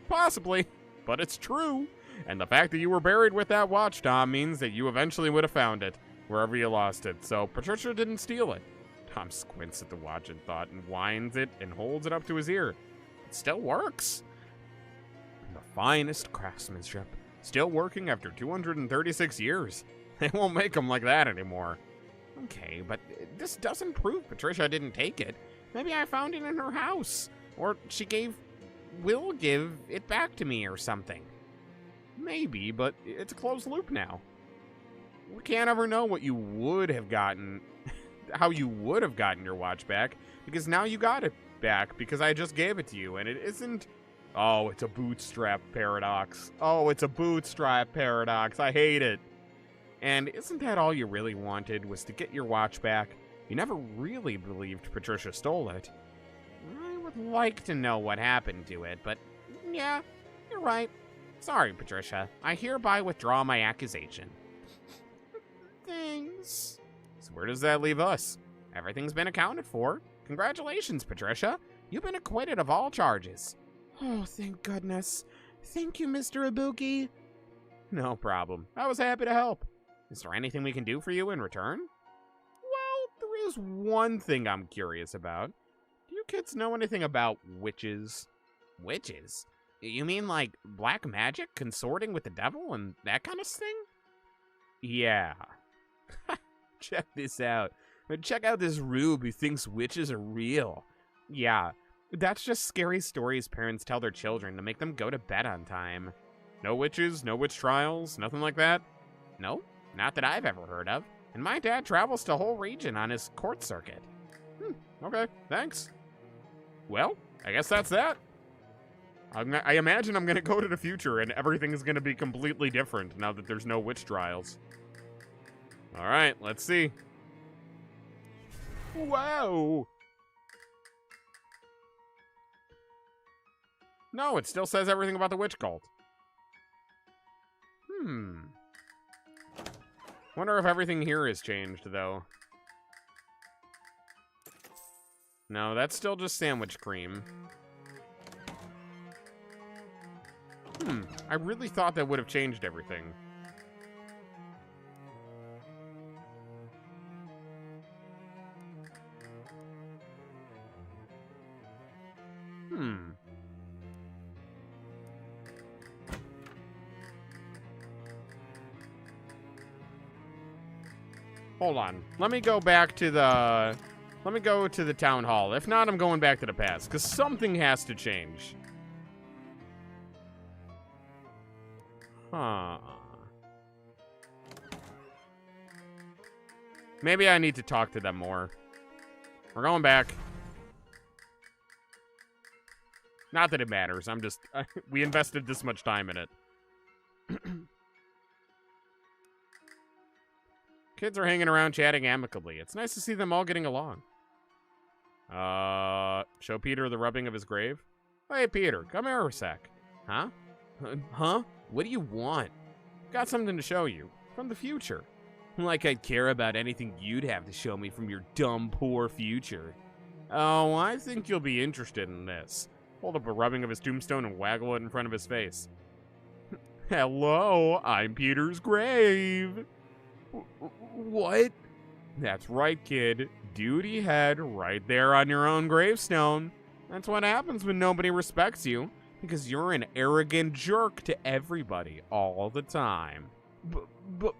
Possibly, but it's true. And the fact that you were buried with that watch, Tom, means that you eventually would have found it, wherever you lost it, so Patricia didn't steal it. Tom squints at the watch in thought and winds it and holds it up to his ear. It still works. The finest craftsmanship. Still working after 236 years. They won't make them like that anymore. Okay, but this doesn't prove Patricia didn't take it. Maybe I found it in her house. Or she will give it back to me or something. Maybe, but it's a closed loop now. We can't ever know what you would have gotten, how you would have gotten your watch back, because now you got it back because I just gave it to you, and it isn't. Oh, it's a bootstrap paradox. Oh, it's a bootstrap paradox. I hate it. And isn't that all you really wanted, was to get your watch back? You never really believed Patricia stole it. I would like to know what happened to it, but yeah, you're right. Sorry, Patricia. I hereby withdraw my accusation. Thanks. So where does that leave us? Everything's been accounted for. Congratulations, Patricia. You've been acquitted of all charges. Oh, thank goodness. Thank you, Mr. Ibuki. No problem. I was happy to help. Is there anything we can do for you in return? Well, there is one thing I'm curious about. Do you kids know anything about witches? Witches? You mean like black magic consorting with the devil and that kind of thing? Yeah. Check this out. Check out this rube who thinks witches are real. Yeah, that's just scary stories parents tell their children to make them go to bed on time. No witches, no witch trials, nothing like that? No, not that I've ever heard of. And my dad travels to the whole region on his court circuit. Okay, thanks. Well, I guess that's that. I imagine I'm going to go to the future and everything is going to be completely different now that there's no witch trials. All right, let's see. Whoa! No, it still says everything about the witch cult. Wonder if everything here has changed, though. No, that's still just sandwich cream. I really thought that would have changed everything. Hold on. Let me go back to the... Let me go to the town hall. If not, I'm going back to the past, because something has to change. Huh. Maybe I need to talk to them more. We're going back. Not that it matters. I'm just... we invested this much time in it. Kids are hanging around chatting amicably. It's nice to see them all getting along. Show Peter the rubbing of his grave? Hey, Peter, come here a sec. Huh? Huh? What do you want? Got something to show you. From the future. Like I'd care about anything you'd have to show me from your dumb, poor future. Oh, I think you'll be interested in this. Hold up a rubbing of his tombstone and waggle it in front of his face. Hello, I'm Peter's grave. What? That's right, kid. Duty head right there on your own gravestone. That's what happens when nobody respects you, because you're an arrogant jerk to everybody all the time. But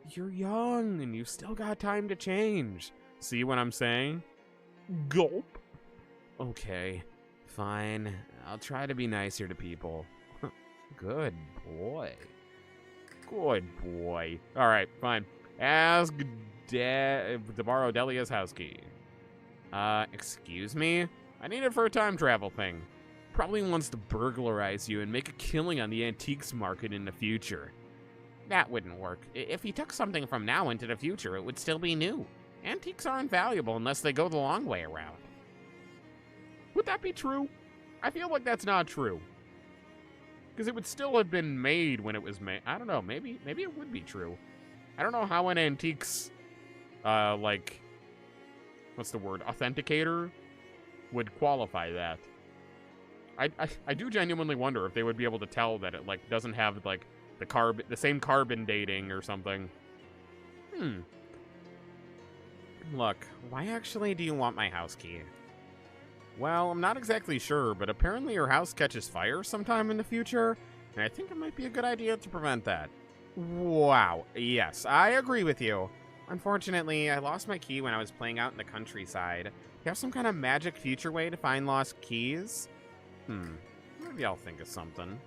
you're young and you've still got time to change. See what I'm saying? Gulp. Okay, fine. I'll try to be nicer to people. Good boy. Good boy. All right, fine. Ask to borrow Delia's house key. Excuse me? I need it for a time travel thing. Probably wants to burglarize you and make a killing on the antiques market in the future. That wouldn't work. If he took something from now into the future, it would still be new. Antiques aren't valuable unless they go the long way around. Would that be true? I feel like that's not true. Because it would still have been made when it was made. I don't know. Maybe it would be true. I don't know how an antiques, like, what's the word? Authenticator would qualify that. I do genuinely wonder if they would be able to tell that it, like, doesn't have, like, the same carbon dating or something. Look, why actually do you want my house key? Well, I'm not exactly sure, but apparently your house catches fire sometime in the future, and I think it might be a good idea to prevent that. Wow, yes, I agree with you. Unfortunately, I lost my key when I was playing out in the countryside. You have some kind of magic future way to find lost keys? Maybe I'll think of something.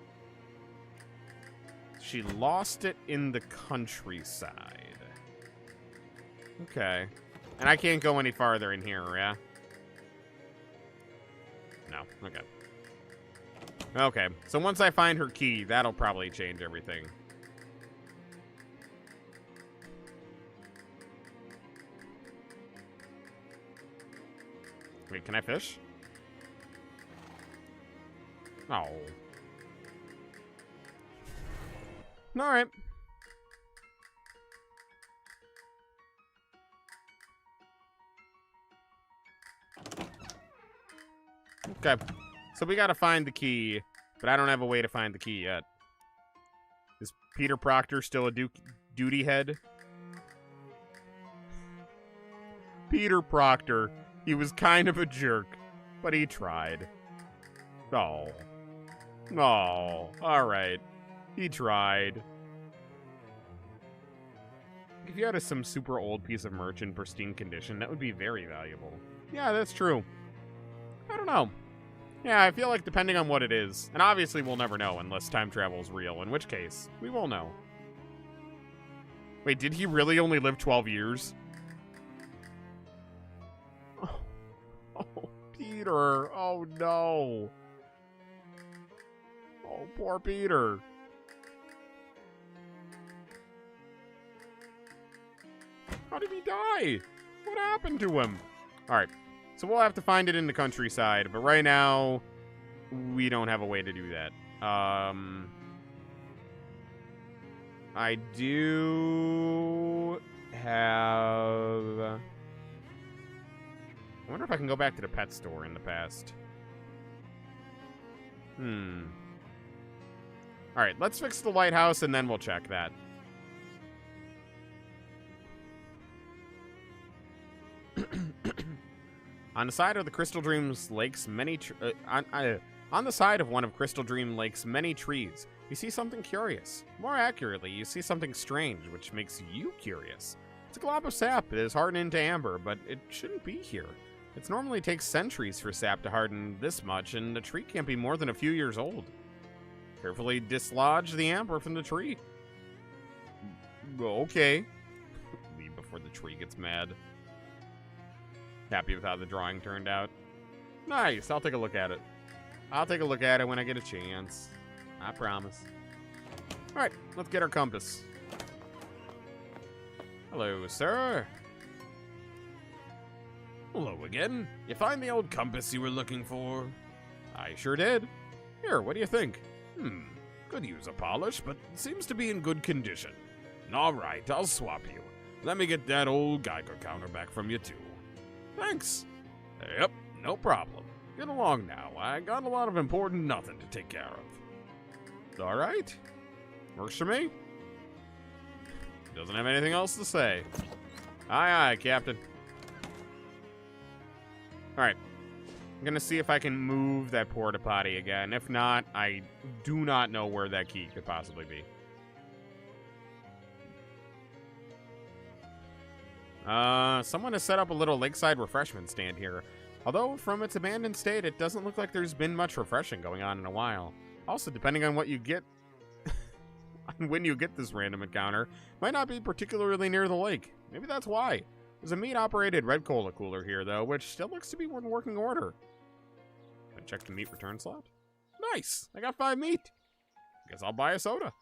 She lost it in the countryside. Okay. And I can't go any farther in here, yeah? No, okay. Okay, so once I find her key, that'll probably change everything. Wait, can I fish? Oh. Alright. Okay, so we gotta find the key, but I don't have a way to find the key yet. Is Peter Proctor still a duty head? Peter Proctor, he was kind of a jerk, but he tried. Oh. Oh, alright. He tried. If you had some super old piece of merch in pristine condition, that would be very valuable. Yeah, that's true. I don't know. Yeah, I feel like depending on what it is, and obviously we'll never know unless time travel is real, in which case, we will know. Wait, did he really only live 12 years? Oh, Peter. Oh, no. Oh, poor Peter. How did he die? What happened to him? All right. So we'll have to find it in the countryside, but right now we don't have a way to do that. I do have... I wonder if I can go back to the pet store in the past. Alright, let's fix the lighthouse and then we'll check that. On the side of the Crystal Dreams Lake's many... on the side of one of Crystal Dream Lake's many trees, you see something curious. More accurately, you see something strange, which makes you curious. It's a glob of sap that is hardened into amber, but it shouldn't be here. It normally takes centuries for sap to harden this much, and the tree can't be more than a few years old. Carefully dislodge the amber from the tree. Okay. Leave before the tree gets mad. Happy with how the drawing turned out. Nice, I'll take a look at it. I'll take a look at it when I get a chance. I promise. Alright, let's get our compass. Hello, sir. Hello again. You find the old compass you were looking for? I sure did. Here, what do you think? Could use a polish, but seems to be in good condition. Alright, I'll swap you. Let me get that old Geiger counter back from you, too. Thanks. Yep, no problem. Get along now. I got a lot of important nothing to take care of. Alright. Works for me. Doesn't have anything else to say. Aye, aye, Captain. Alright. I'm gonna see if I can move that porta potty again. If not, I do not know where that key could possibly be. Someone has set up a little lakeside refreshment stand here. Although, from its abandoned state, it doesn't look like there's been much refreshing going on in a while. Also, depending on what you get, on when you get this random encounter, might not be particularly near the lake. Maybe that's why. There's a meat-operated red cola cooler here, though, which still looks to be in working order. Check the meat return slot. Nice! I got 5 meat. Guess I'll buy a soda.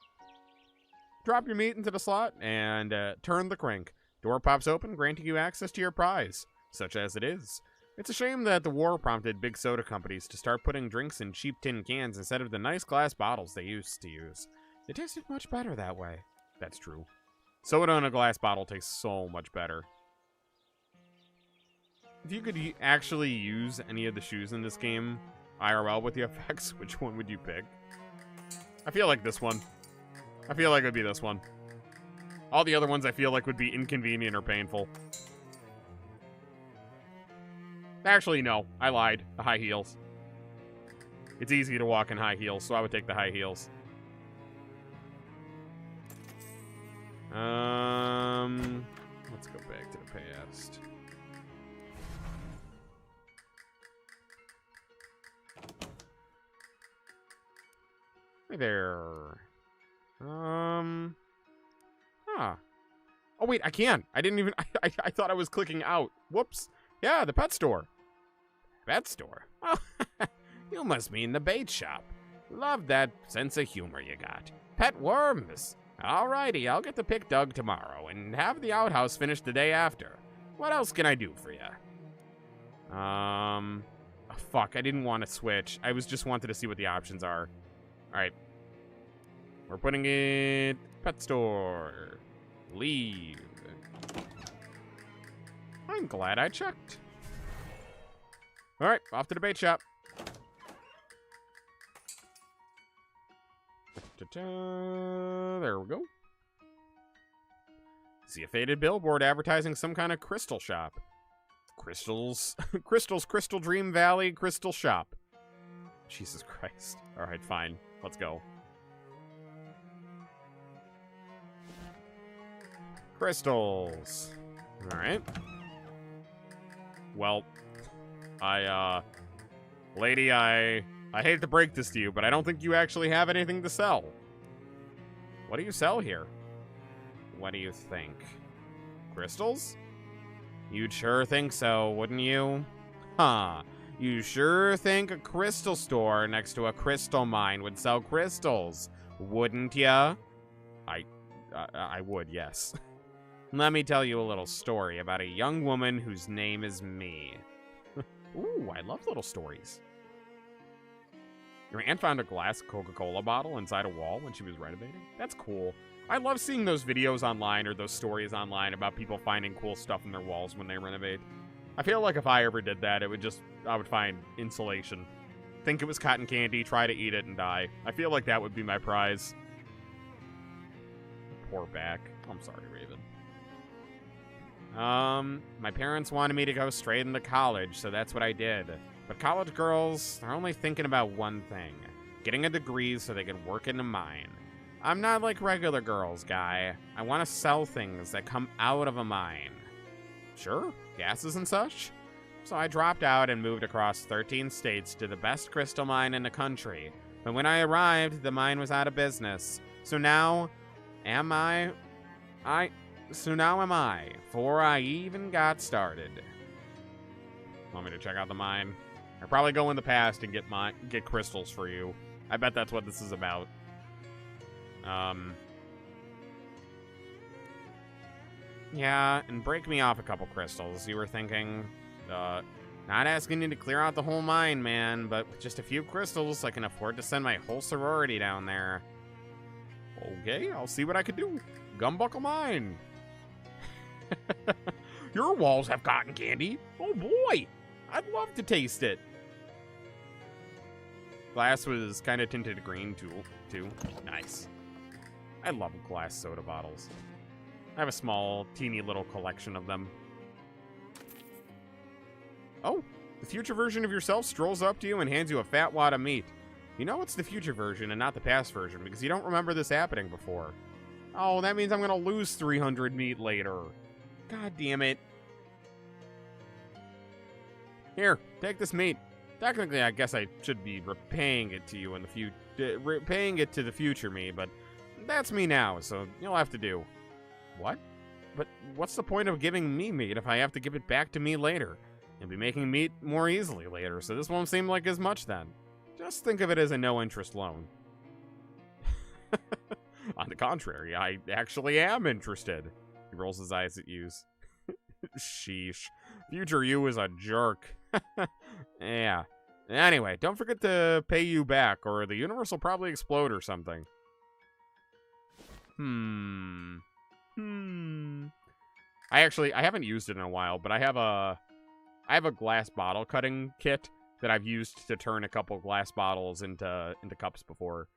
Drop your meat into the slot and turn the crank. Door pops open, granting you access to your prize, such as it is. It's a shame that the war prompted big soda companies to start putting drinks in cheap tin cans instead of the nice glass bottles they used to use. It tasted much better that way. That's true. Soda in a glass bottle tastes so much better. If you could actually use any of the shoes in this game, IRL with the effects, which one would you pick? I feel like this one. I feel like it would be this one. All the other ones I feel like would be inconvenient or painful. Actually, no. I lied. The high heels. It's easy to walk in high heels, so I would take the high heels. Let's go back to the past. Hey there. Huh. Oh, wait, I can. I didn't even... I thought I was clicking out. Whoops. Yeah, the pet store. Pet store? Oh, you must mean the bait shop. Love that sense of humor you got. Pet worms. Alrighty, I'll get the pick dug tomorrow and have the outhouse finished the day after. What else can I do for you? Oh, fuck, I didn't want to switch. I just wanted to see what the options are. Alright. We're putting it... Pet store. Leave. I'm glad I checked. Alright, off to the bait shop. There we go. See a faded billboard advertising some kind of crystal shop. Crystals. Crystals, Crystal Dream Valley Crystal Shop. Jesus Christ. Alright, fine. Let's go. Crystals. Alright. Well, Lady, I hate to break this to you, but I don't think you actually have anything to sell. What do you sell here? What do you think? Crystals? You'd sure think so, wouldn't you? Huh. You sure think a crystal store next to a crystal mine would sell crystals, wouldn't ya? I would, yes. Let me tell you a little story about a young woman whose name is me. Ooh, I love little stories. Your aunt found a glass Coca-Cola bottle inside a wall when she was renovating? That's cool. I love seeing those videos online or those stories online about people finding cool stuff in their walls when they renovate. I feel like if I ever did that, I would find insulation. Think it was cotton candy, try to eat it, and die. I feel like that would be my prize. Poor back. I'm sorry, Raven. My parents wanted me to go straight into college, so that's what I did. But college girls, they're only thinking about one thing. Getting a degree so they can work in a mine. I'm not like regular girls, guy. I want to sell things that come out of a mine. Sure, gases and such. So I dropped out and moved across 13 states to the best crystal mine in the country. But when I arrived, the mine was out of business. So now am I, before I even got started. Want me to check out the mine? I'll probably go in the past and get crystals for you. I bet that's what this is about. Yeah, and break me off a couple crystals, you were thinking. Not asking you to clear out the whole mine, man, but with just a few crystals, I can afford to send my whole sorority down there. Okay, I'll see what I can do. Gumbuckle mine. Your walls have cotton candy? Oh boy, I'd love to taste it. Glass was kind of tinted green too. Nice. I love glass soda bottles. I have a small, teeny little collection of them. Oh, the future version of yourself strolls up to you and hands you a fat wad of meat. You know it's the future version and not the past version because you don't remember this happening before. Oh, that means I'm gonna lose 300 meat later. God damn it. Here, take this meat. Technically, I guess I should be repaying it to you in the future, repaying it to the future me, but that's me now, so you'll have to do. What? But what's the point of giving me meat if I have to give it back to me later? You'll be making meat more easily later, so this won't seem like as much then. Just think of it as a no-interest loan. On the contrary, I actually am interested. He rolls his eyes at you. Sheesh. Future you is a jerk. Yeah. Anyway, don't forget to pay you back, or the universe will probably explode or something. I haven't used it in a while, but I have a glass bottle cutting kit that I've used to turn a couple glass bottles into cups before.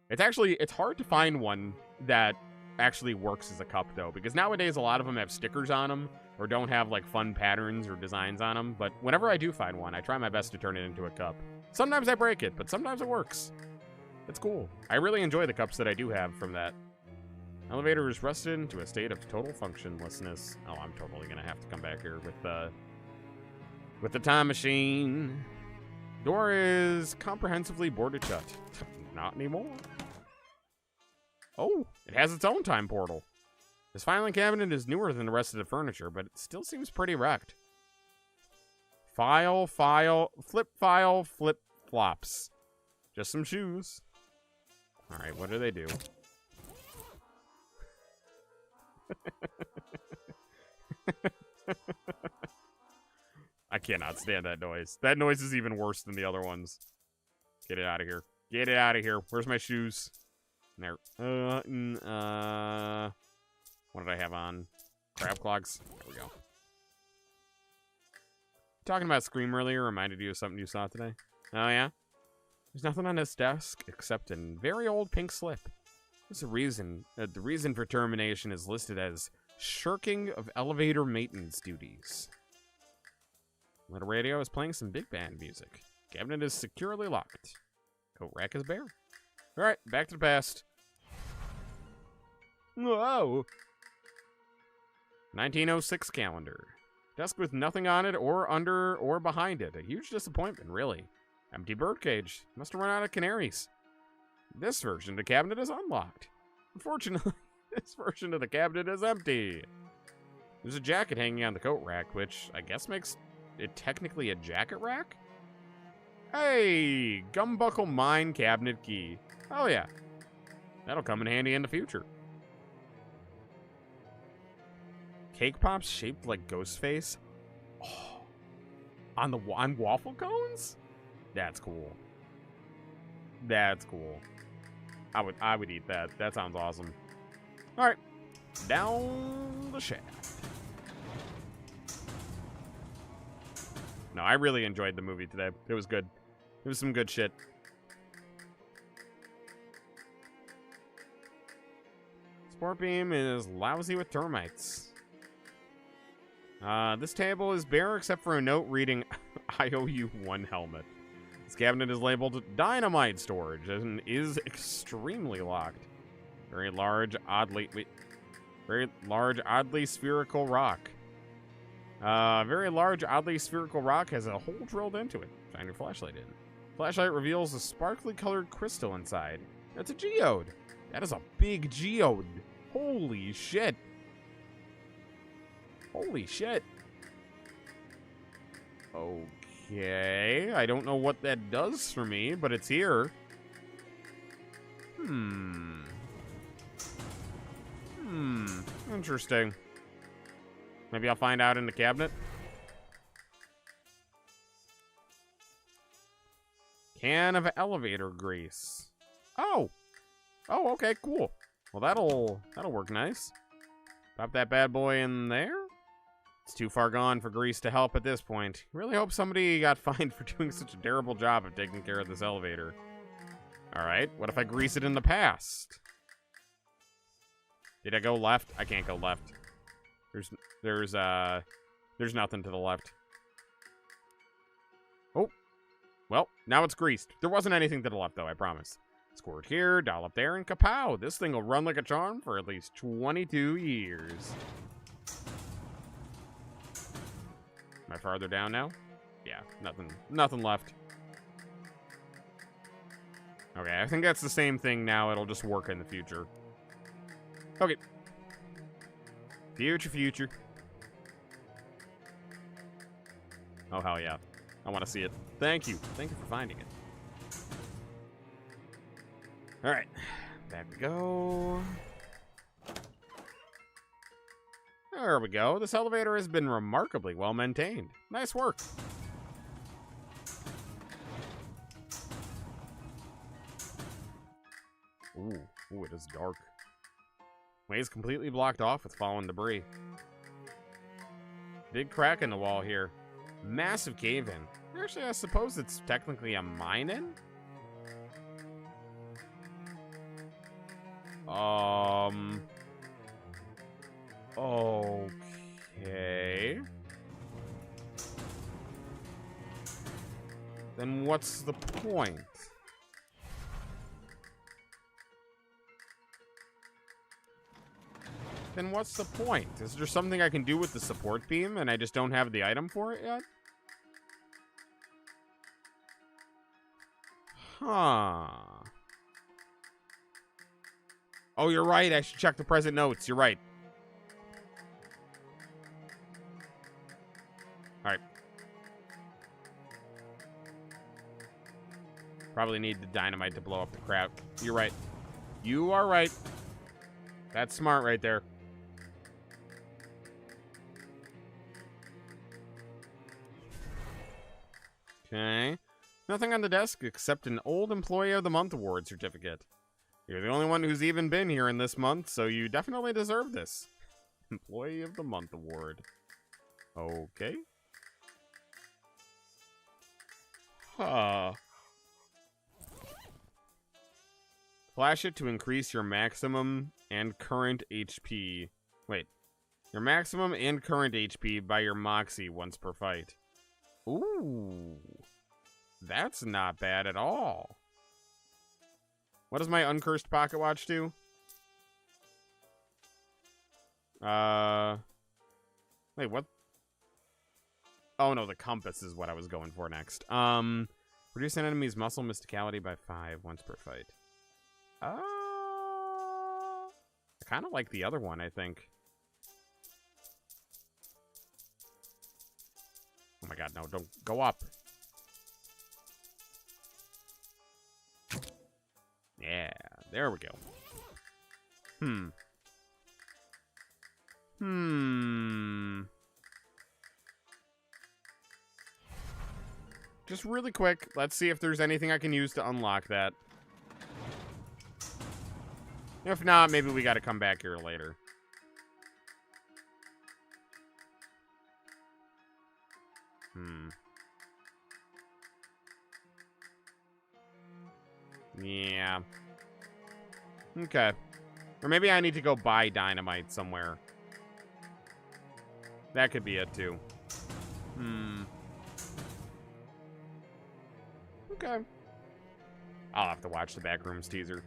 It's hard to find one that actually works as a cup though, because nowadays a lot of them have stickers on them or don't have like fun patterns or designs on them, but whenever I do find one, I try my best to turn it into a cup. Sometimes I break it, but sometimes it works. It's cool. I really enjoy the cups that I do have from that. Elevator is rusted into a state of total functionlessness. Oh, I'm totally gonna have to come back here with the time machine. Door is comprehensively boarded shut. Not anymore. Oh, it has its own time portal. This filing cabinet is newer than the rest of the furniture, but it still seems pretty wrecked. File, flip, flops. Just some shoes. Alright, what do they do? I cannot stand that noise. That noise is even worse than the other ones. Get it out of here. Get it out of here. Where's my shoes? There. What did I have on? Crab clogs. There we go. Talking about Scream earlier reminded you of something you saw today? Oh, yeah? There's nothing on his desk except a very old pink slip. There's a reason. The reason for termination is listed as shirking of elevator maintenance duties. Little radio is playing some big band music. Cabinet is securely locked. Coat rack is bare. Alright, back to the past. Whoa! 1906 calendar. Desk with nothing on it or under or behind it. A huge disappointment, really. Empty birdcage. Must have run out of canaries. This version of the cabinet is unlocked. Unfortunately, this version of the cabinet is empty. There's a jacket hanging on the coat rack, which I guess makes it technically a jacket rack? Hey, Gumbuckle Mine cabinet key. Oh yeah. That'll come in handy in the future. Cake pops shaped like Ghostface. Oh, on waffle cones? That's cool. That's cool. I would eat that. That sounds awesome. All right, down the shaft. No, I really enjoyed the movie today. It was good. It was some good shit. Sport Beam is lousy with termites. This table is bare except for a note reading, I owe you one helmet. This cabinet is labeled dynamite storage and is extremely locked. Very large, oddly spherical rock. Very large, oddly spherical rock has a hole drilled into it. Shine your flashlight in. Flashlight reveals a sparkly colored crystal inside. That's a geode. That is a big geode. Holy shit. Holy shit. Okay. I don't know what that does for me, but it's here. Interesting. Maybe I'll find out in the cabinet. Can of elevator grease. Oh. Oh, okay, cool. Well, that'll work nice. Pop that bad boy in there. It's too far gone for grease to help at this point. Really hope somebody got fined for doing such a terrible job of taking care of this elevator. Alright, what if I grease it in the past? Did I go left? I can't go left. There's nothing to the left. Oh. Well, now it's greased. There wasn't anything to the left, though, I promise. Squirt here, dial up there, and kapow! This thing will run like a charm for at least 22 years. Am I farther down now? Yeah, nothing left. Okay, I think that's the same thing now. It'll just work in the future. Okay. Future. Oh, hell yeah. I want to see it. Thank you. Thank you for finding it. All right. Back we go. There we go. This elevator has been remarkably well maintained. Nice work. Ooh, it is dark. Way is completely blocked off with fallen debris. Big crack in the wall here. Massive cave-in. Actually, I suppose it's technically a mine-in? Okay. Then what's the point? Then what's the point? Is there something I can do with the support beam and I just don't have the item for it yet? Huh. Oh, you're right. I should check the present notes. You're right. Alright. Probably need the dynamite to blow up the crap. You're right. You are right. That's smart right there. Okay. Nothing on the desk except an old Employee of the Month award certificate. You're the only one who's even been here in this month, so you definitely deserve this. Employee of the Month award. Okay. Huh. Flash it to increase your maximum and current HP. Wait. Your maximum and current HP by your Moxie once per fight. Ooh. That's not bad at all. What does my uncursed pocket watch do? Wait, what? Oh no, the compass is what I was going for next. Reduce an enemy's muscle mysticality by 5 once per fight. I kind of like the other one, I think. Oh my god, no, don't go up. Yeah, there we go. Just really quick, let's see if there's anything I can use to unlock that. If not, maybe we gotta come back here later. Yeah. Okay. Or maybe I need to go buy dynamite somewhere. That could be it, too. Okay. I'll have to watch the Backrooms teaser.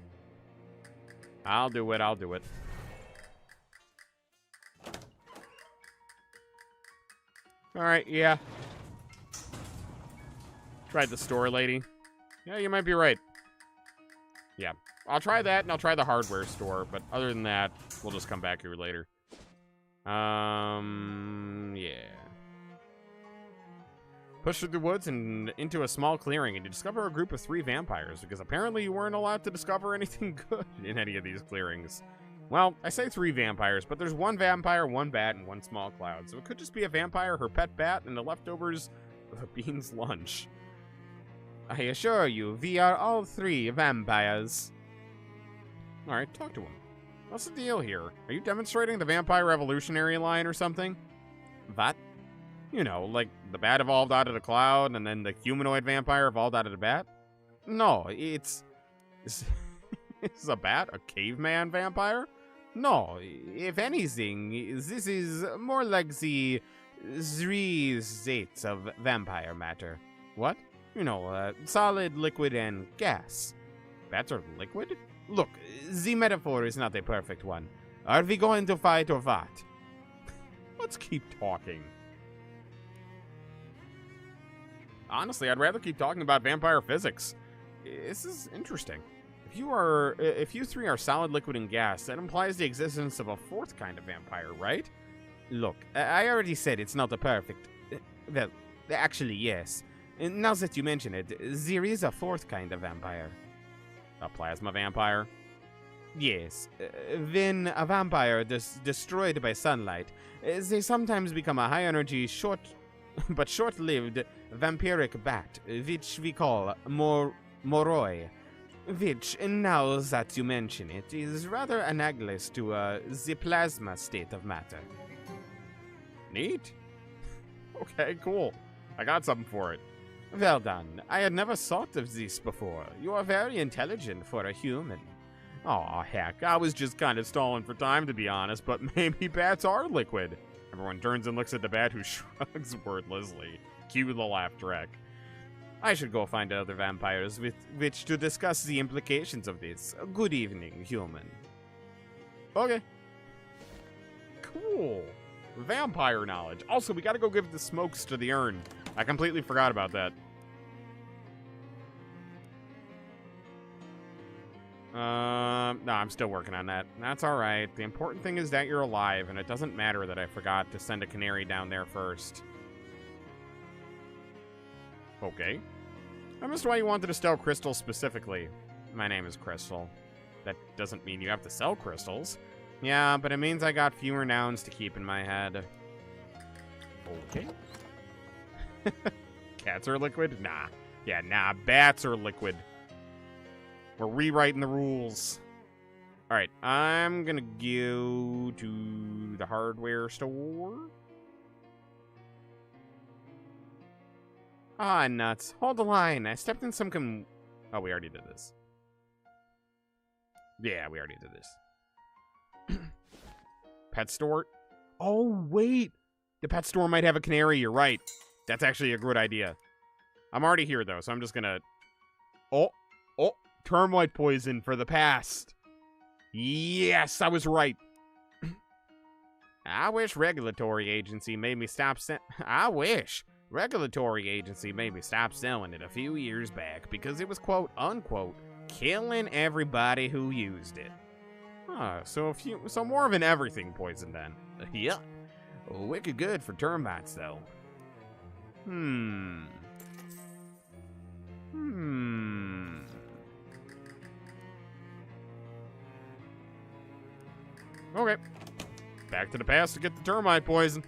I'll do it, I'll do it. Alright, yeah. Tried the store lady. Yeah, you might be right. Yeah. I'll try that, and I'll try the hardware store, but other than that, we'll just come back here later. Yeah. Push through the woods and into a small clearing, and you discover a group of 3 vampires, because apparently you weren't allowed to discover anything good in any of these clearings. Well, I say 3 vampires, but there's 1 vampire, 1 bat, and 1 small cloud, so it could just be a vampire, her pet bat, and the leftovers of a Bean's lunch. I assure you, we are all 3 vampires. Alright, talk to him. What's the deal here? Are you demonstrating the Vampire Revolutionary line or something? What? You know, like the bat evolved out of the cloud and then the humanoid vampire evolved out of the bat? No, it's a bat a caveman vampire? No, if anything, this is more like the 3 states of vampire matter. What? You know, solid, liquid, and gas. Bats are liquid? Look, the metaphor is not a perfect one. Are we going to fight or what? Let's keep talking. Honestly, I'd rather keep talking about vampire physics. This is interesting. If you 3 are solid, liquid, and gas, that implies the existence of a 4th kind of vampire, right? Look, I already said it's not a perfect... well, actually, yes. Now that you mention it, there is a 4th kind of vampire. A plasma vampire? Yes. When a vampire is destroyed by sunlight, they sometimes become a high-energy, short-lived vampiric bat, which we call Moroi. Which, now that you mention it, is rather analogous to the plasma state of matter. Neat. Okay, cool. I got something for it. Well done. I had never thought of this before. You are very intelligent for a human. Aw, heck, I was just kind of stalling for time, to be honest, but maybe bats are liquid. Everyone turns and looks at the bat, who shrugs wordlessly. Cue the laugh track. I should go find other vampires with which to discuss the implications of this. Good evening, human. Okay. Cool. Vampire knowledge. Also, we gotta go give the smokes to the urn. I completely forgot about that. No, I'm still working on that. That's alright. The important thing is that you're alive, and it doesn't matter that I forgot to send a canary down there first. Okay. I missed why you wanted to sell crystals specifically. My name is Crystal. That doesn't mean you have to sell crystals. Yeah, but it means I got fewer nouns to keep in my head. Okay. Cats are liquid? Nah. Yeah, nah, bats are liquid. We're rewriting the rules. Alright, I'm gonna go to the hardware store. Ah, nuts. Hold the line. I stepped in some Oh, we already did this. Yeah, we already did this. Pet store? Oh, wait. The pet store might have a canary. You're right. That's actually a good idea. I'm already here, though, so I'm just gonna... Oh, termite poison for the past. Yes, I was right. I wish regulatory agency made me stop I wish. Regulatory agency made me stop selling it a few years back because it was quote unquote killing everybody who used it. So more of an everything poison then. Yup. Wicked good for termites though. Okay. Back to the past to get the termite poison.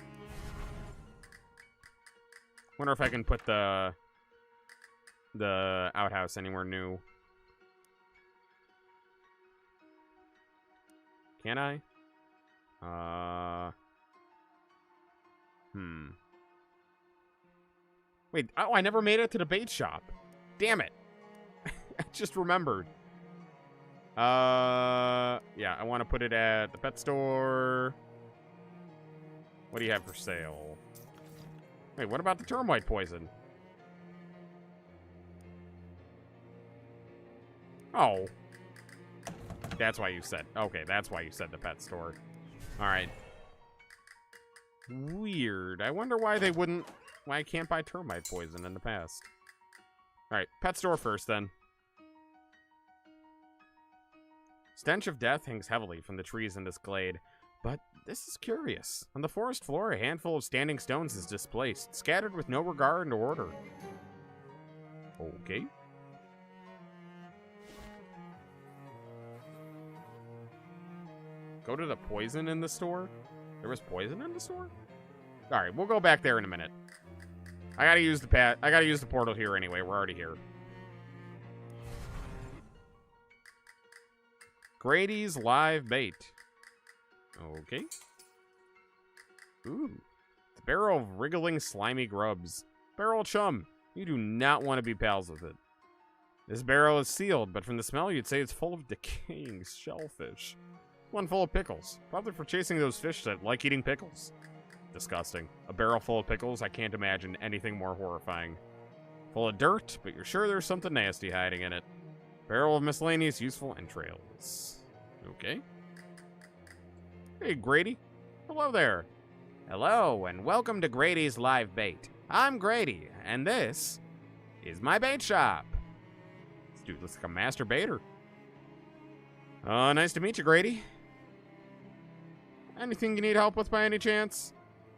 Wonder if I can put the outhouse anywhere new. Can I? Wait, oh, I never made it to the bait shop. Damn it. I just remembered. Yeah, I want to put it at the pet store. What do you have for sale? Wait, what about the termite poison? Oh. That's why you said. Okay, that's why you said the pet store. All right. Weird. I wonder why they wouldn't. Why I can't buy termite poison in the past. All right, pet store first then. Stench of death hangs heavily from the trees in this glade, but this is curious. On the forest floor, a handful of standing stones is displaced, scattered with no regard or order. Okay. Go to the poison in the store? There was poison in the store? Alright, we'll go back there in a minute. I gotta use the portal here anyway. We're already here. Grady's live bait. Okay. Ooh. The barrel of wriggling slimy grubs. Barrel chum. You do not want to be pals with it. This barrel is sealed, but from the smell you'd say it's full of decaying shellfish. One full of pickles. Probably for chasing those fish that like eating pickles. Disgusting. A barrel full of pickles? I can't imagine anything more horrifying. Full of dirt, but you're sure there's something nasty hiding in it. Barrel of miscellaneous useful entrails. Okay. Hey, Grady. Hello there. Hello, and welcome to Grady's Live Bait. I'm Grady, and this is my bait shop. This dude looks like a master baiter. Nice to meet you, Grady. Anything you need help with by any chance?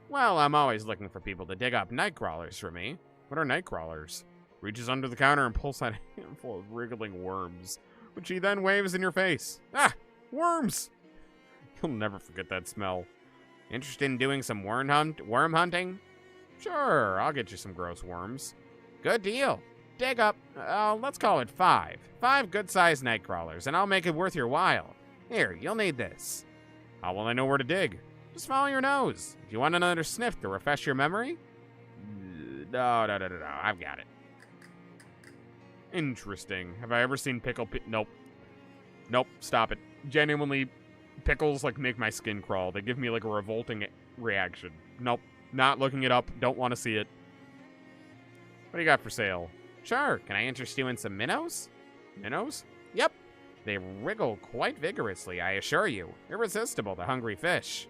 Well, I'm always looking for people to dig up night crawlers for me. What are night crawlers? Reaches under the counter and pulls out a handful of wriggling worms, which he then waves in your face. Ah! Worms! You'll never forget that smell. Interested in doing some worm hunting? Sure, I'll get you some gross worms. Good deal. Dig up, let's call it 5. 5 good-sized night crawlers, and I'll make it worth your while. Here, you'll need this. How will I know where to dig? Just follow your nose. Do you want another sniff to refresh your memory? No, I've got it. Interesting. Have I ever seen Nope. Nope, stop it. Genuinely, pickles, like, make my skin crawl. They give me, like, a revolting reaction. Nope. Not looking it up. Don't want to see it. What do you got for sale? Sure. Can I interest you in some minnows? Minnows? Yep. They wriggle quite vigorously, I assure you. Irresistible to hungry fish.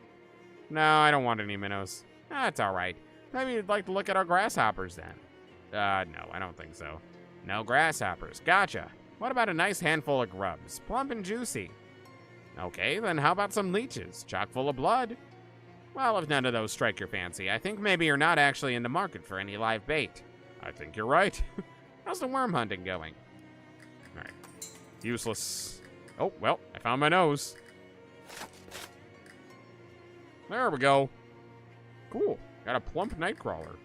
No, I don't want any minnows. That's all right. Maybe you'd like to look at our grasshoppers then. No, I don't think so. No grasshoppers. Gotcha. What about a nice handful of grubs? Plump and juicy. Okay, then how about some leeches? Chock full of blood? Well, if none of those strike your fancy, I think maybe you're not actually in the market for any live bait. I think you're right. How's the worm hunting going? All right. Useless. Oh, well, I found my nose. There we go. Cool. Got a plump nightcrawler.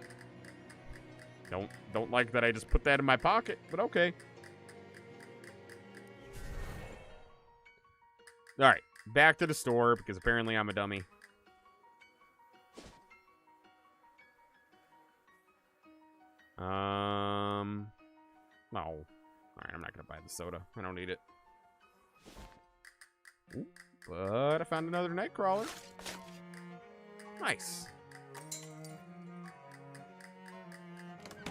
Don't like that I just put that in my pocket, but okay. All right, back to the store because apparently I'm a dummy. No. All right, I'm not gonna buy the soda. I don't need it. Ooh, but I found another nightcrawler. Nice.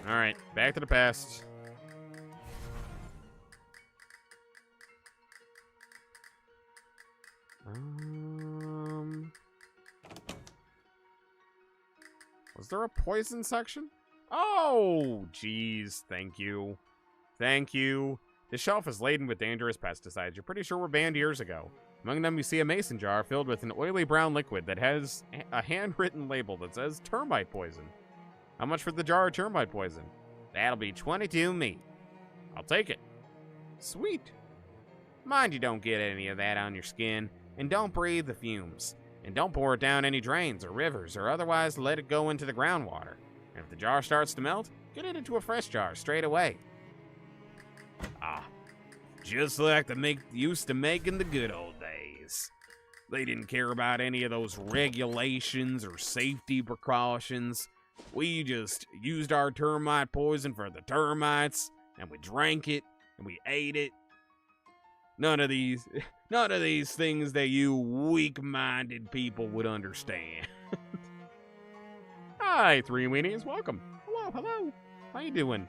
All right, back to the past. Was there a poison section? Oh, jeez. Thank you. Thank you. This shelf is laden with dangerous pesticides. You're pretty sure were banned years ago. Among them, you see a mason jar filled with an oily brown liquid that has a handwritten label that says termite poison. How much for the jar of termite poison? That'll be 22 meat. I'll take it. Sweet. Mind you don't get any of that on your skin, and don't breathe the fumes. And don't pour it down any drains or rivers, or otherwise let it go into the groundwater. And if the jar starts to melt, get it into a fresh jar straight away. Ah, just like they used to make in the good old days. They didn't care about any of those regulations or safety precautions. We just used our termite poison for the termites, and we drank it, and we ate it. None of these things that you weak-minded people would understand. Hi, Three Weenies, welcome. Hello. How you doing?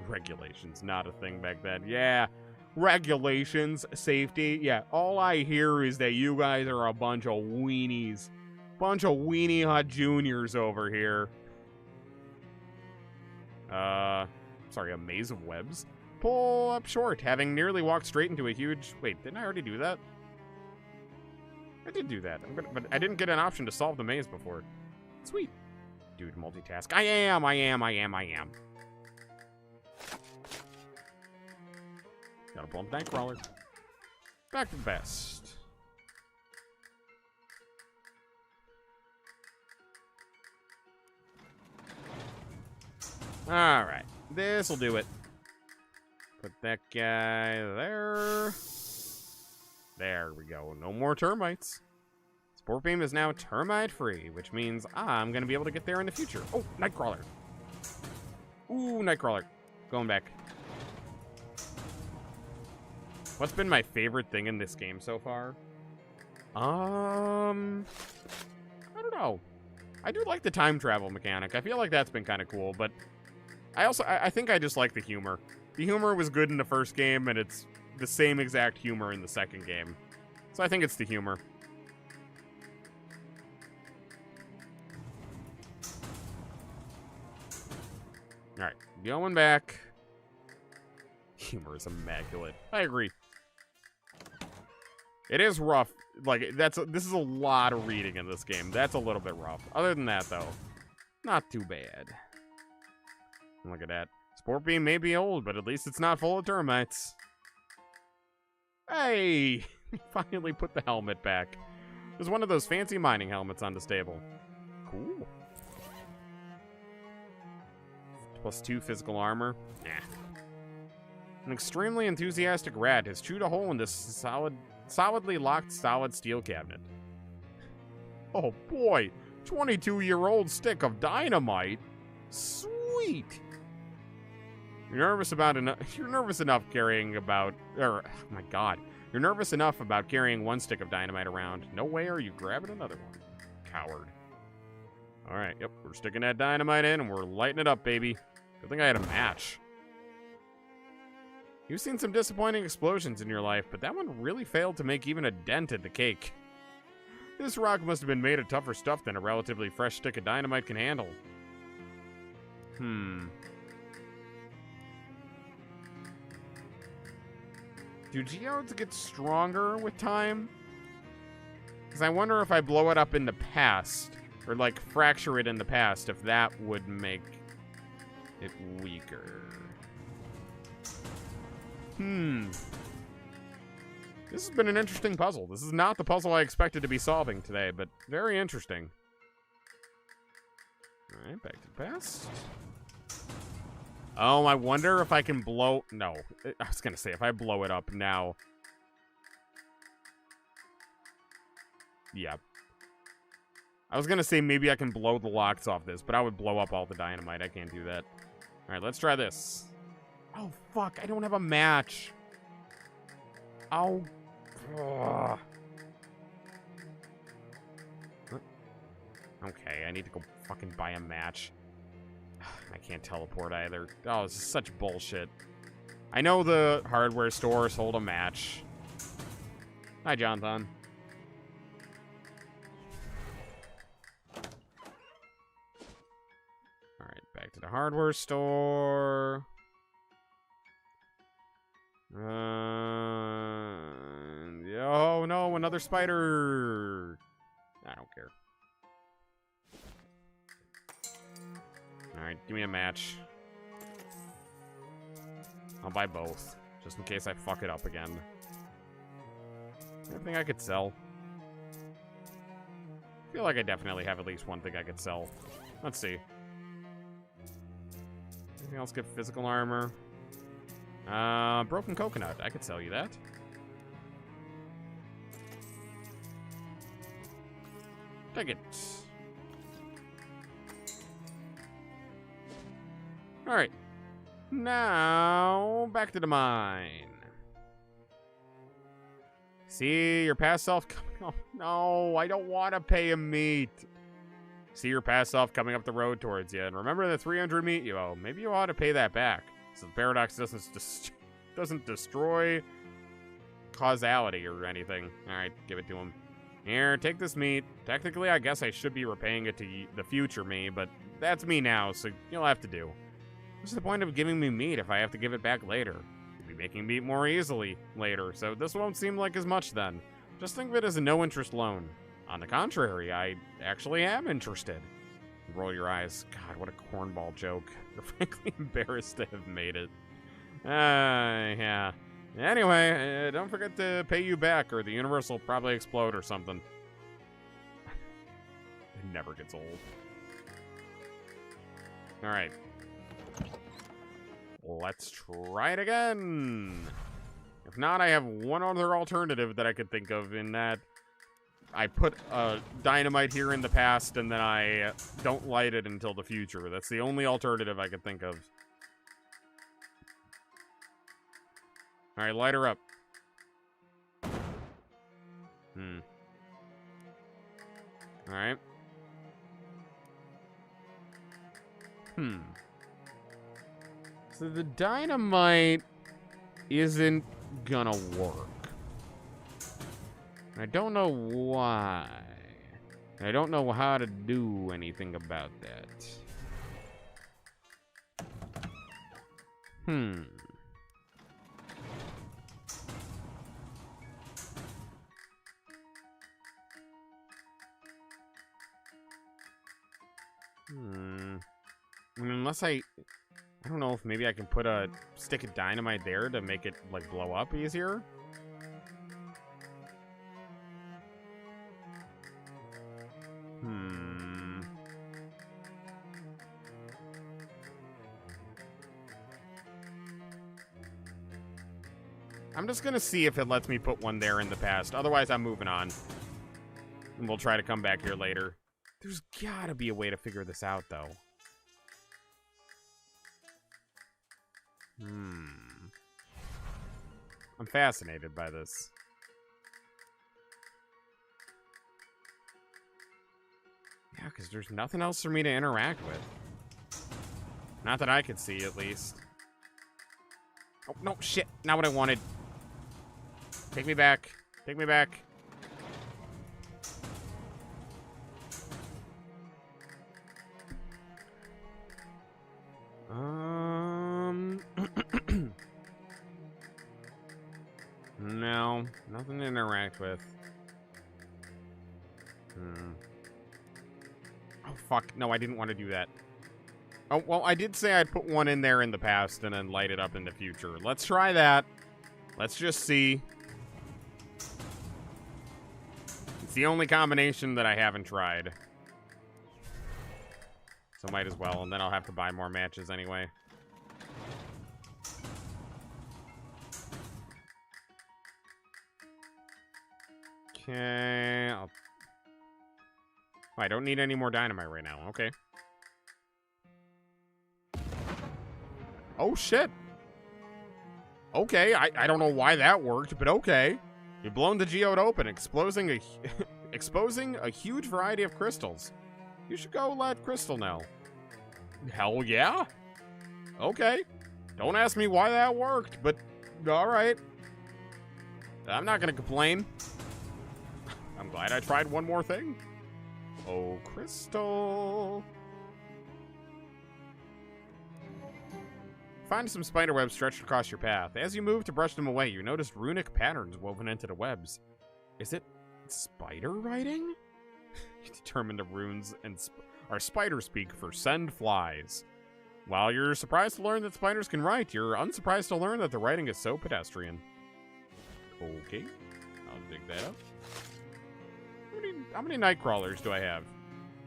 Regulations, not a thing back then. Yeah, regulations, safety. Yeah, all I hear is that you guys are a bunch of weenies. Bunch of weenie hot juniors over here. Sorry, a maze of webs. Pull up short, having nearly walked straight into a huge... Wait, didn't I already do that? I did do that, but I didn't get an option to solve the maze before. Sweet. Dude, multitask. I am. Gotta pull up Nightcrawler. Back to the best. Alright, this'll do it. Put that guy there. There we go. No more termites. Sport Beam is now termite-free, which means I'm going to be able to get there in the future. Oh, Nightcrawler. Ooh, Nightcrawler. Going back. What's been my favorite thing in this game so far? I don't know. I do like the time travel mechanic. I feel like that's been kind of cool, but I think I just like the humor. The humor was good in the first game, and it's the same exact humor in the second game. So I think it's the humor. Alright, going back. Humor is immaculate. I agree. It is rough. Like, this is a lot of reading in this game. That's a little bit rough. Other than that, though, not too bad. Look at that. Sport Beam may be old, but at least it's not full of termites. Hey! Finally put the helmet back. There's one of those fancy mining helmets on the stable. Cool. +2 physical armor. Nah. An extremely enthusiastic rat has chewed a hole in this solidly locked solid steel cabinet. Oh boy! 22-year-old stick of dynamite? Sweet! You're nervous enough carrying about... oh my god. You're nervous enough about carrying one stick of dynamite around. No way are you grabbing another one. Coward. Alright, yep, we're sticking that dynamite in and we're lighting it up, baby. Good thing I had a match. You've seen some disappointing explosions in your life, but that one really failed to make even a dent in the cake. This rock must have been made of tougher stuff than a relatively fresh stick of dynamite can handle. Do geodes get stronger with time? Because I wonder if I blow it up in the past, or like fracture it in the past, if that would make it weaker. This has been an interesting puzzle. This is not the puzzle I expected to be solving today, but very interesting. Alright, back to the past. Oh, I wonder if I can blow... No, I was going to say, if I blow it up now... Yeah. I was going to say maybe I can blow the locks off this, but I would blow up all the dynamite. I can't do that. Alright, let's try this. Oh, fuck, I don't have a match. Oh. Ugh. Okay, I need to go fucking buy a match. I can't teleport either. Oh, this is such bullshit. I know the hardware stores hold a match. Hi, Jonathan. Alright, back to the hardware store. Oh no, another spider. I don't care. Alright, give me a match. I'll buy both, just in case I fuck it up again. Anything I could sell? I feel like I definitely have at least one thing I could sell. Let's see. Anything else good? Physical armor. Broken coconut. I could sell you that. Take it. Alright. Now, back to the mine. See your past self coming up. No, I don't want to pay him meat. See your past self coming up the road towards you. And remember the 300 meat you owe. Maybe you ought to pay that back. So the paradox doesn't destroy causality or anything. Alright, give it to him. Here, take this meat. Technically, I guess I should be repaying it to the future me, but that's me now, so you'll have to do. What's the point of giving me meat if I have to give it back later? You'll be making meat more easily later, so this won't seem like as much then. Just think of it as a no-interest loan. On the contrary, I actually am interested. Roll your eyes. God, what a cornball joke. You're frankly embarrassed to have made it. Yeah. Anyway, don't forget to pay you back, or the universe will probably explode or something. It never gets old. Alright. Let's try it again. If not, I have one other alternative that I could think of, in that I put dynamite here in the past and then I don't light it until the future. That's the only alternative I could think of. Alright, light her up. Alright. So the dynamite isn't gonna work. I don't know why. I don't know how to do anything about that. I mean, unless I don't know if maybe I can put a stick of dynamite there to make it, like, blow up easier. I'm just gonna see if it lets me put one there in the past. Otherwise, I'm moving on. And we'll try to come back here later. There's gotta be a way to figure this out, though. I'm fascinated by this. Yeah, because there's nothing else for me to interact with. Not that I could see, at least. Oh, no, shit. Not what I wanted. Take me back. Take me back. No, nothing to interact with. Oh, fuck. No, I didn't want to do that. Oh, well, I did say I'd put one in there in the past and then light it up in the future. Let's try that. Let's just see. It's the only combination that I haven't tried. So might as well, and then I'll have to buy more matches anyway. Okay. Oh, I don't need any more dynamite right now. Okay. Oh, shit. Okay, I don't know why that worked, but okay. You've blown the geode open, exposing a huge variety of crystals. You should go let Crystal know. Hell yeah. Okay. Don't ask me why that worked, but alright. I'm not gonna complain. I'm glad I tried one more thing. Oh, Crystal. find some spider webs stretched across your path. As you move to brush them away, you notice runic patterns woven into the webs. Is it spider writing? You determine the runes are spider speak for send flies. While you're surprised to learn that spiders can write, you're unsurprised to learn that the writing is so pedestrian. Okay, I'll dig that up. How many night crawlers do I have?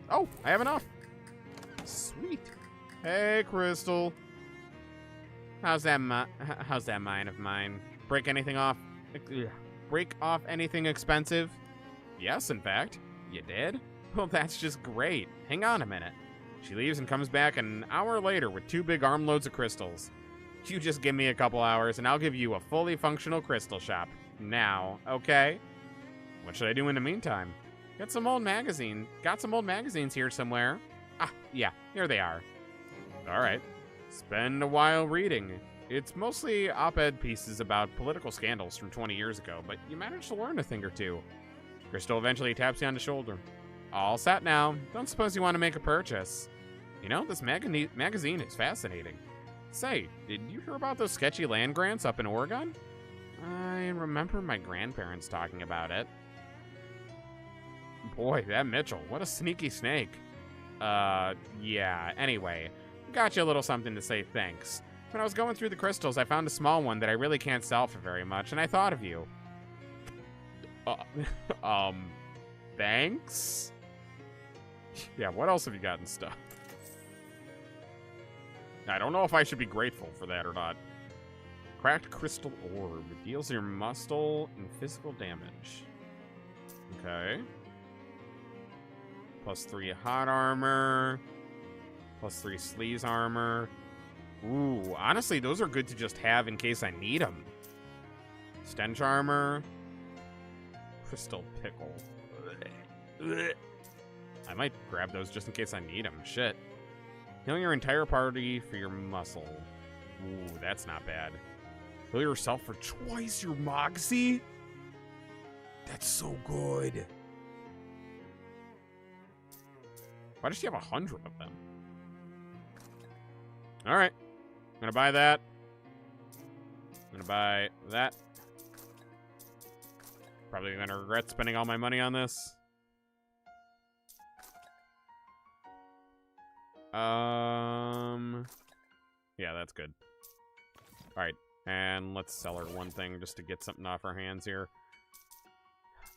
Oh, I have enough. Sweet. Hey, Crystal. How's that mine of mine? Break anything off? Break off anything expensive? Yes, in fact. You did? Well, that's just great. Hang on a minute. She leaves and comes back an hour later with 2 big armloads of crystals. You just give me a couple hours and I'll give you a fully functional crystal shop. Now, okay? What should I do in the meantime? Got some old magazines here somewhere. Ah, yeah, here they are. Alright. Spend a while reading. It's mostly op-ed pieces about political scandals from 20 years ago, but you managed to learn a thing or two. Crystal eventually taps you on the shoulder. All set now. Don't suppose you want to make a purchase. You know, this magazine is fascinating. Say, did you hear about those sketchy land grants up in Oregon? I remember my grandparents talking about it. Boy, that Mitchell, what a sneaky snake. Yeah, anyway. Got you a little something to say thanks. When I was going through the crystals, I found a small one that I really can't sell for very much, and I thought of you. Thanks? Yeah, what else have you got in stuff? I don't know if I should be grateful for that or not. Cracked crystal orb. Deals your muscle and physical damage. Okay. +3 hot armor. +3 sleeves armor. Ooh, honestly, those are good to just have in case I need them. Stench armor. Crystal pickle. I might grab those just in case I need them. Shit. Heal your entire party for your muscle. Ooh, that's not bad. Heal yourself for twice your moxie? That's so good. Why does she have 100 of them? Alright. I'm gonna buy that. I'm gonna buy that. Probably gonna regret spending all my money on this. Yeah, that's good. Alright, and let's sell her one thing just to get something off our hands here.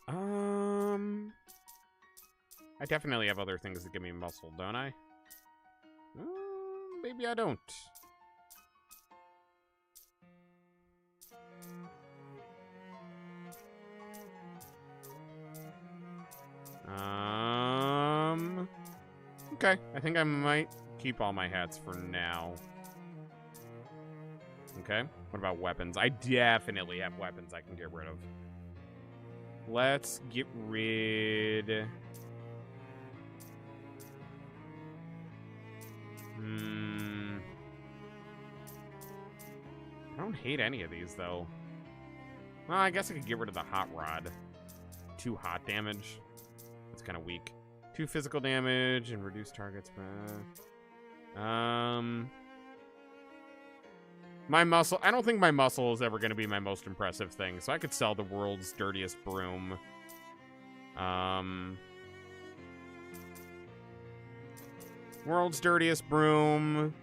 I definitely have other things that give me muscle, don't I? Maybe I don't. Okay, I think I might keep all my hats for now. Okay, what about weapons? I definitely have weapons I can get rid of. Let's get rid... I don't hate any of these, though. Well, I guess I could get rid of the hot rod. 2 hot damage. That's kind of weak. 2 physical damage and reduce targets. My muscle. I don't think my muscle is ever going to be my most impressive thing, so I could sell the world's dirtiest broom. World's dirtiest broom.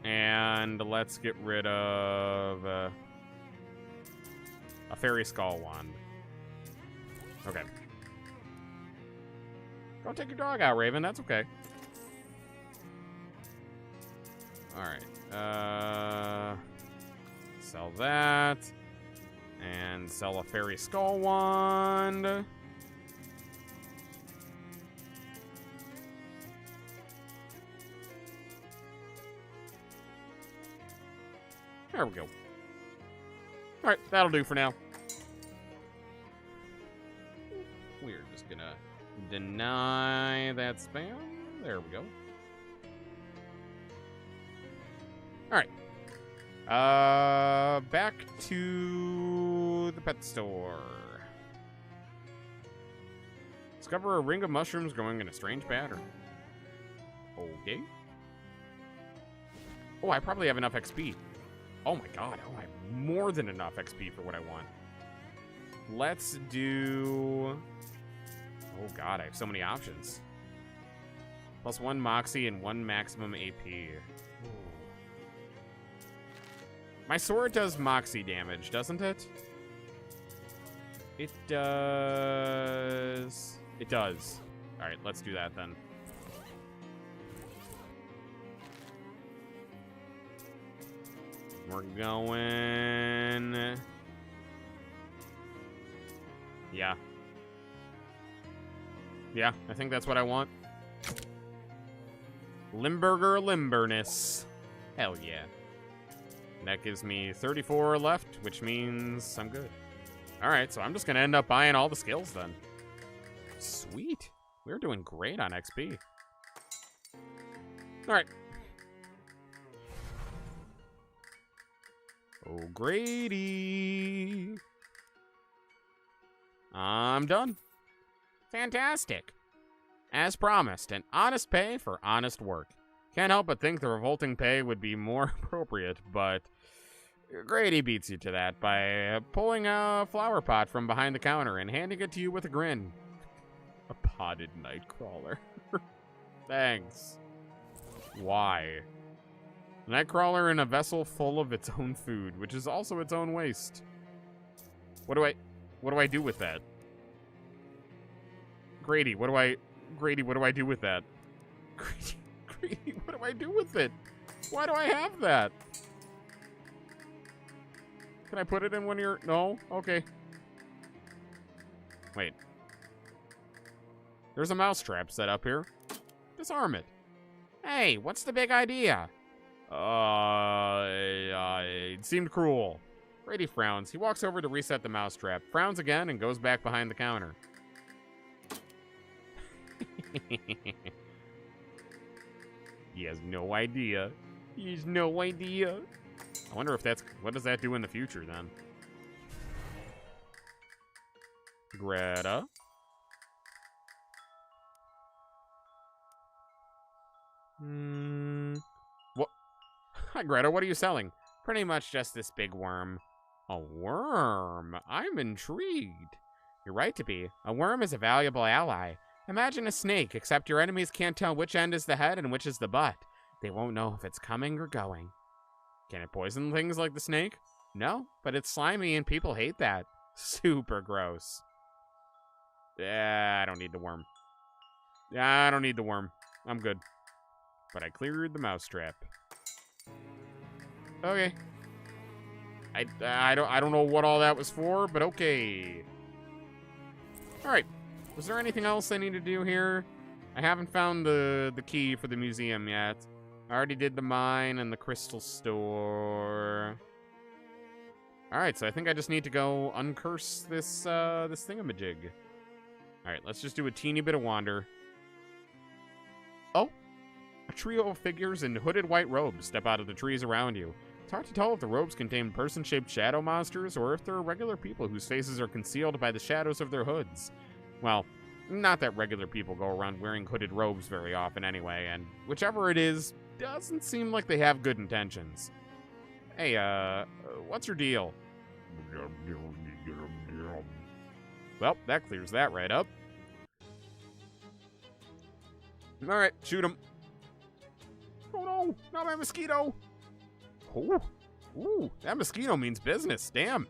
And let's get rid of a fairy skull wand. Okay. Go take your dog out, Raven. That's okay. Alright. Sell that. And sell a fairy skull wand. There we go. Alright, that'll do for now. We're just gonna deny that spam. There we go. Alright. Back to the pet store. Discover a ring of mushrooms growing in a strange pattern. Okay. Oh, I probably have enough XP. Oh my god. Oh, I have more than enough XP for what I want. Let's do... Oh god, I have so many options. +1 Moxie and 1 maximum AP. Ooh. My sword does Moxie damage, doesn't it? It does... It does. Alright, let's do that then. We're going... Yeah. Yeah, I think that's what I want. Limburger Limberness. Hell yeah. That gives me 34 left, which means I'm good. Alright, so I'm just going to end up buying all the skills then. Sweet. We're doing great on XP. Alright. Oh, Grady. I'm done. Fantastic. As promised, an honest pay for honest work. Can't help but think the revolting pay would be more appropriate, but Grady beats you to that by pulling a flower pot from behind the counter and handing it to you with a grin. A potted nightcrawler. Thanks. Why? Nightcrawler in a vessel full of its own food, which is also its own waste. What do I do with that? Grady, what do I do with that? Grady, what do I do with it? Why do I have that? Can I put it in one of your... No? Okay. Wait. There's a mousetrap set up here. Disarm it. Hey, what's the big idea? It seemed cruel. Grady frowns. He walks over to reset the mousetrap, frowns again, and goes back behind the counter. He has no idea. He has no idea. I wonder if that's... What does that do in the future, then? Greta. What? Hi, Greta, what are you selling? Pretty much just this big worm. A worm? I'm intrigued. You're right to be. A worm is a valuable ally. Imagine a snake, except your enemies can't tell which end is the head and which is the butt. They won't know if it's coming or going. Can it poison things like the snake? No, but it's slimy and people hate that. Super gross. I don't need the worm. I don't need the worm. I'm good. But I cleared the mousetrap. Okay. I don't know what all that was for, but okay. Alright. Was there anything else I need to do here? I haven't found the key for the museum yet. I already did the mine and the crystal store. Alright, so I think I just need to go uncurse this this thingamajig. Alright, let's just do a teeny bit of wander. Oh! A trio of figures in hooded white robes step out of the trees around you. It's hard to tell if the robes contain person-shaped shadow monsters or if they're regular people whose faces are concealed by the shadows of their hoods. Well, not that regular people go around wearing hooded robes very often anyway, and whichever it is, doesn't seem like they have good intentions. Hey, what's your deal? Well, that clears that right up. Alright, shoot him. Oh no, not my mosquito. Oh, ooh, that mosquito means business, damn.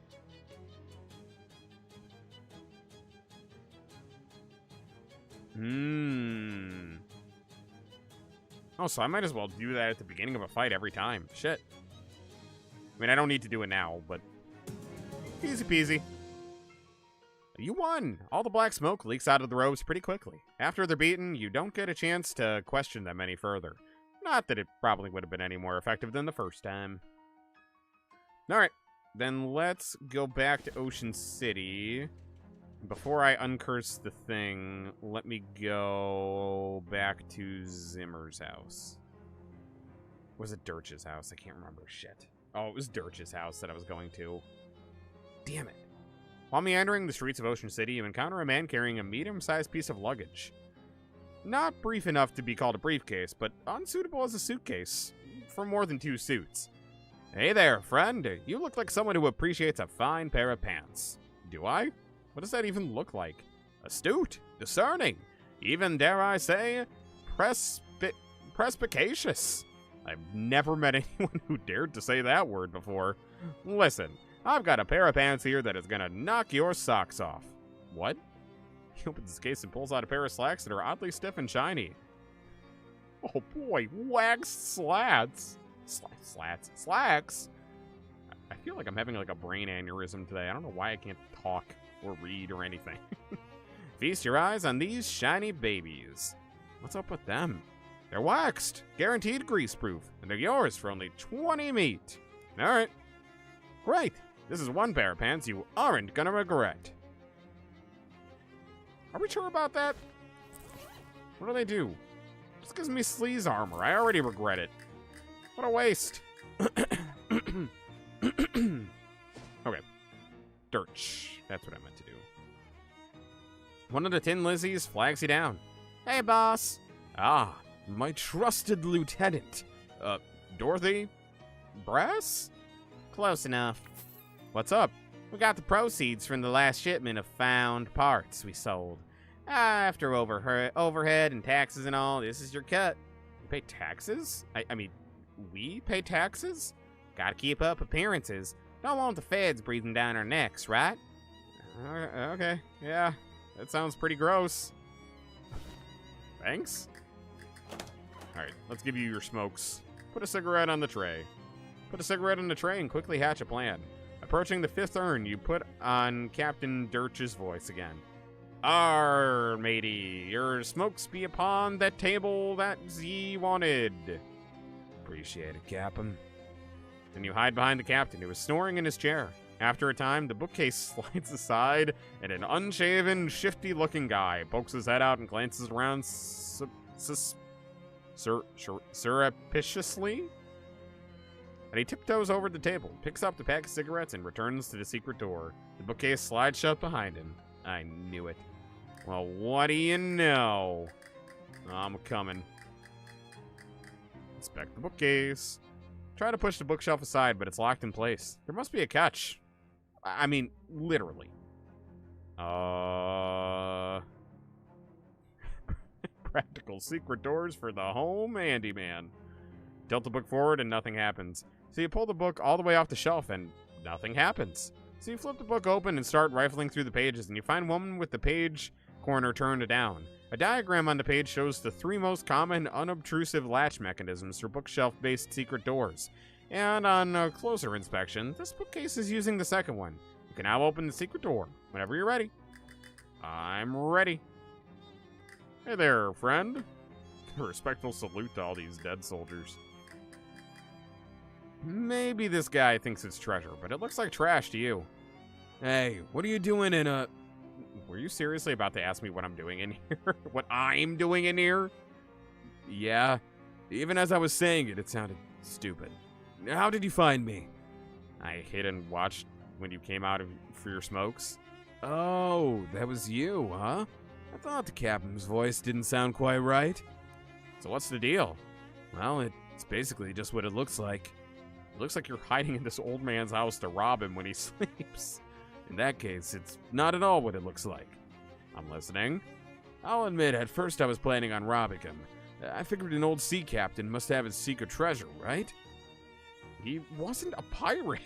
Oh, so I might as well do that at the beginning of a fight every time. Shit. I mean, I don't need to do it now, but... Easy peasy. You won! All the black smoke leaks out of the robes pretty quickly. After they're beaten, you don't get a chance to question them any further. Not that it probably would have been any more effective than the first time. Alright, then let's go back to Ocean City. Before I uncurse the thing, let me go back to Zimmer's house. Or was it Dirch's house? I can't remember. Shit. Oh, it was Dirch's house that I was going to. Damn it. While meandering the streets of Ocean City, you encounter a man carrying a medium-sized piece of luggage. Not brief enough to be called a briefcase, but unsuitable as a suitcase. for more than 2 suits. Hey there, friend. You look like someone who appreciates a fine pair of pants. Do I? What does that even look like? Astute, discerning, even, dare I say, perspicacious. I've never met anyone who dared to say that word before. Listen, I've got a pair of pants here that is gonna knock your socks off. What? He opens his case and pulls out a pair of slacks that are oddly stiff and shiny. Oh boy, waxed slats. Slacks? I feel like I'm having like a brain aneurysm today. I don't know why I can't talk or read or anything. Feast your eyes on these shiny babies. What's up with them? They're waxed, guaranteed grease-proof, and they're yours for only 20 meat. All right. Great. This is one pair of pants you aren't gonna regret. Are we sure about that? What do they do? Just gives me sleaze armor. I already regret it. What a waste. Okay. Dirch. That's what I meant to do. One of the Tin Lizzies flags you down. Hey, boss. Ah, my trusted lieutenant. Dorothy? Brass? Close enough. What's up? We got the proceeds from the last shipment of found parts we sold. After overhead and taxes and all, this is your cut. You pay taxes? I mean, we pay taxes? Gotta keep up appearances. Don't want the feds breathing down our necks, right? Okay, yeah. That sounds pretty gross. Thanks? Alright, let's give you your smokes. Put a cigarette on the tray. Put a cigarette on the tray and quickly hatch a plan. Approaching the 5th urn, you put on Captain Dirch's voice again. Arr, matey, your smokes be upon that table that ye wanted. Appreciate it, Captain. Then you hide behind the captain, who is snoring in his chair. After a time, the bookcase slides aside, and an unshaven, shifty-looking guy pokes his head out and glances around surreptitiously. And he tiptoes over the table, picks up the pack of cigarettes, and returns to the secret door. The bookcase slides shut behind him. I knew it. Well, what do you know? I'm coming. Inspect the bookcase. Try to push the bookshelf aside, but it's locked in place. There must be a catch. I mean, literally. Practical secret doors for the home handyman. Tilt the book forward and nothing happens. So you pull the book all the way off the shelf and nothing happens. So you flip the book open and start rifling through the pages, and you find one with the page corner turned down. A diagram on the page shows the 3 most common unobtrusive latch mechanisms for bookshelf-based secret doors. And on a closer inspection, this bookcase is using the second one. You can now open the secret door whenever you're ready. I'm ready. Hey there, friend. A respectful salute to all these dead soldiers. Maybe this guy thinks it's treasure, but it looks like trash to you. Hey, what are you doing in a... Were you seriously about to ask me what I'm doing in here? What I'm doing in here? Yeah. Even as I was saying it, it sounded stupid. How did you find me? I hid and watched when you came out for your smokes. Oh, that was you, huh? I thought the captain's voice didn't sound quite right. So what's the deal? Well, it's basically just what it looks like. It looks like you're hiding in this old man's house to rob him when he sleeps. In that case, it's not at all what it looks like. I'm listening. I'll admit, at first I was planning on robbing him. I figured an old sea captain must have his secret treasure, right? He wasn't a pirate.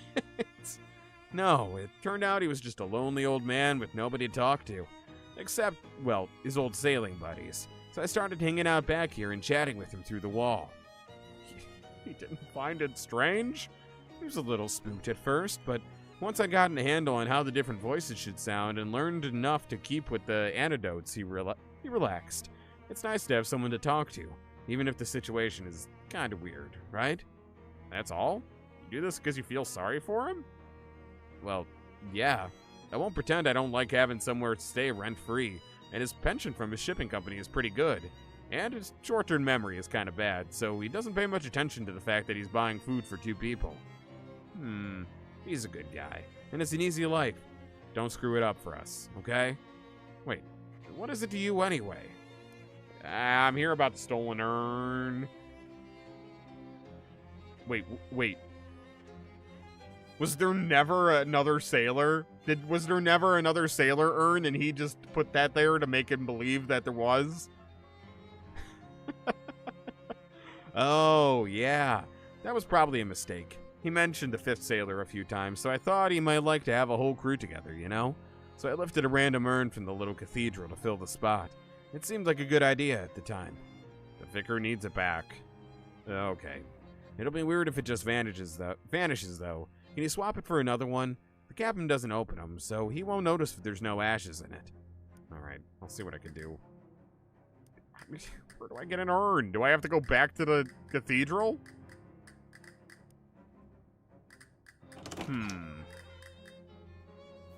No, it turned out he was just a lonely old man with nobody to talk to. Except, well, his old sailing buddies. So I started hanging out back here and chatting with him through the wall. He didn't find it strange? He was a little spooked at first, but once I got a handle on how the different voices should sound and learned enough to keep with the anecdotes, he relaxed. It's nice to have someone to talk to, even if the situation is kind of weird, right? That's all? You do this because you feel sorry for him? Well, yeah. I won't pretend I don't like having somewhere to stay rent-free, and his pension from his shipping company is pretty good. And his short-term memory is kind of bad, so he doesn't pay much attention to the fact that he's buying food for 2 people. He's a good guy, and it's an easy life. Don't screw it up for us, okay? Wait, what is it to you anyway? I'm here about the stolen urn. Wait. Was there never another sailor? Was there never another sailor urn and he just put that there to make him believe that there was? Oh, yeah. That was probably a mistake. He mentioned the fifth sailor a few times, so I thought he might like to have a whole crew together, you know? So I lifted a random urn from the little cathedral to fill the spot. It seemed like a good idea at the time. The vicar needs it back. Okay. It'll be weird if it just vanishes, though. Can you swap it for another one? The captain doesn't open them, so he won't notice if there's no ashes in it. Alright, I'll see what I can do. Where do I get an urn? Do I have to go back to the cathedral?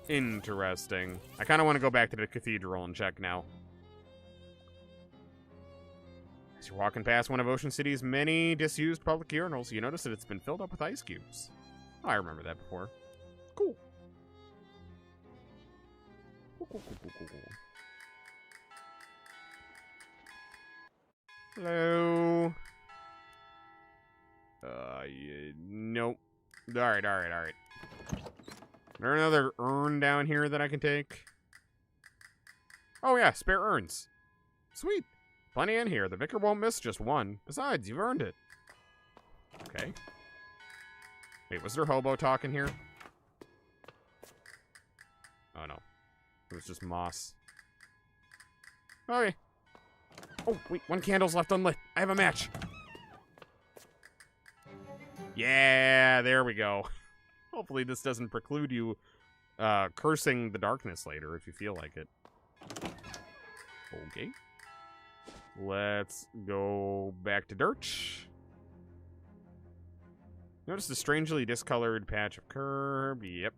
Interesting. I kind of want to go back to the cathedral and check now. As you're walking past one of Ocean City's many disused public urinals, you notice that it's been filled up with ice cubes. Oh, I remember that before. Cool. Cool. Hello. Yeah, nope. Alright. Is there another urn down here that I can take? Oh yeah, spare urns. Sweet. Plenty in here. The vicar won't miss just one. Besides, you've earned it. Okay. Wait, was there hobo talk in here? Oh no. It was just moss. Okay. Oh, wait, one candle's left unlit. I have a match. Yeah, there we go. Hopefully this doesn't preclude you cursing the darkness later if you feel like it. Okay. Let's go back to Dirch. Notice the strangely discolored patch of curb. Yep.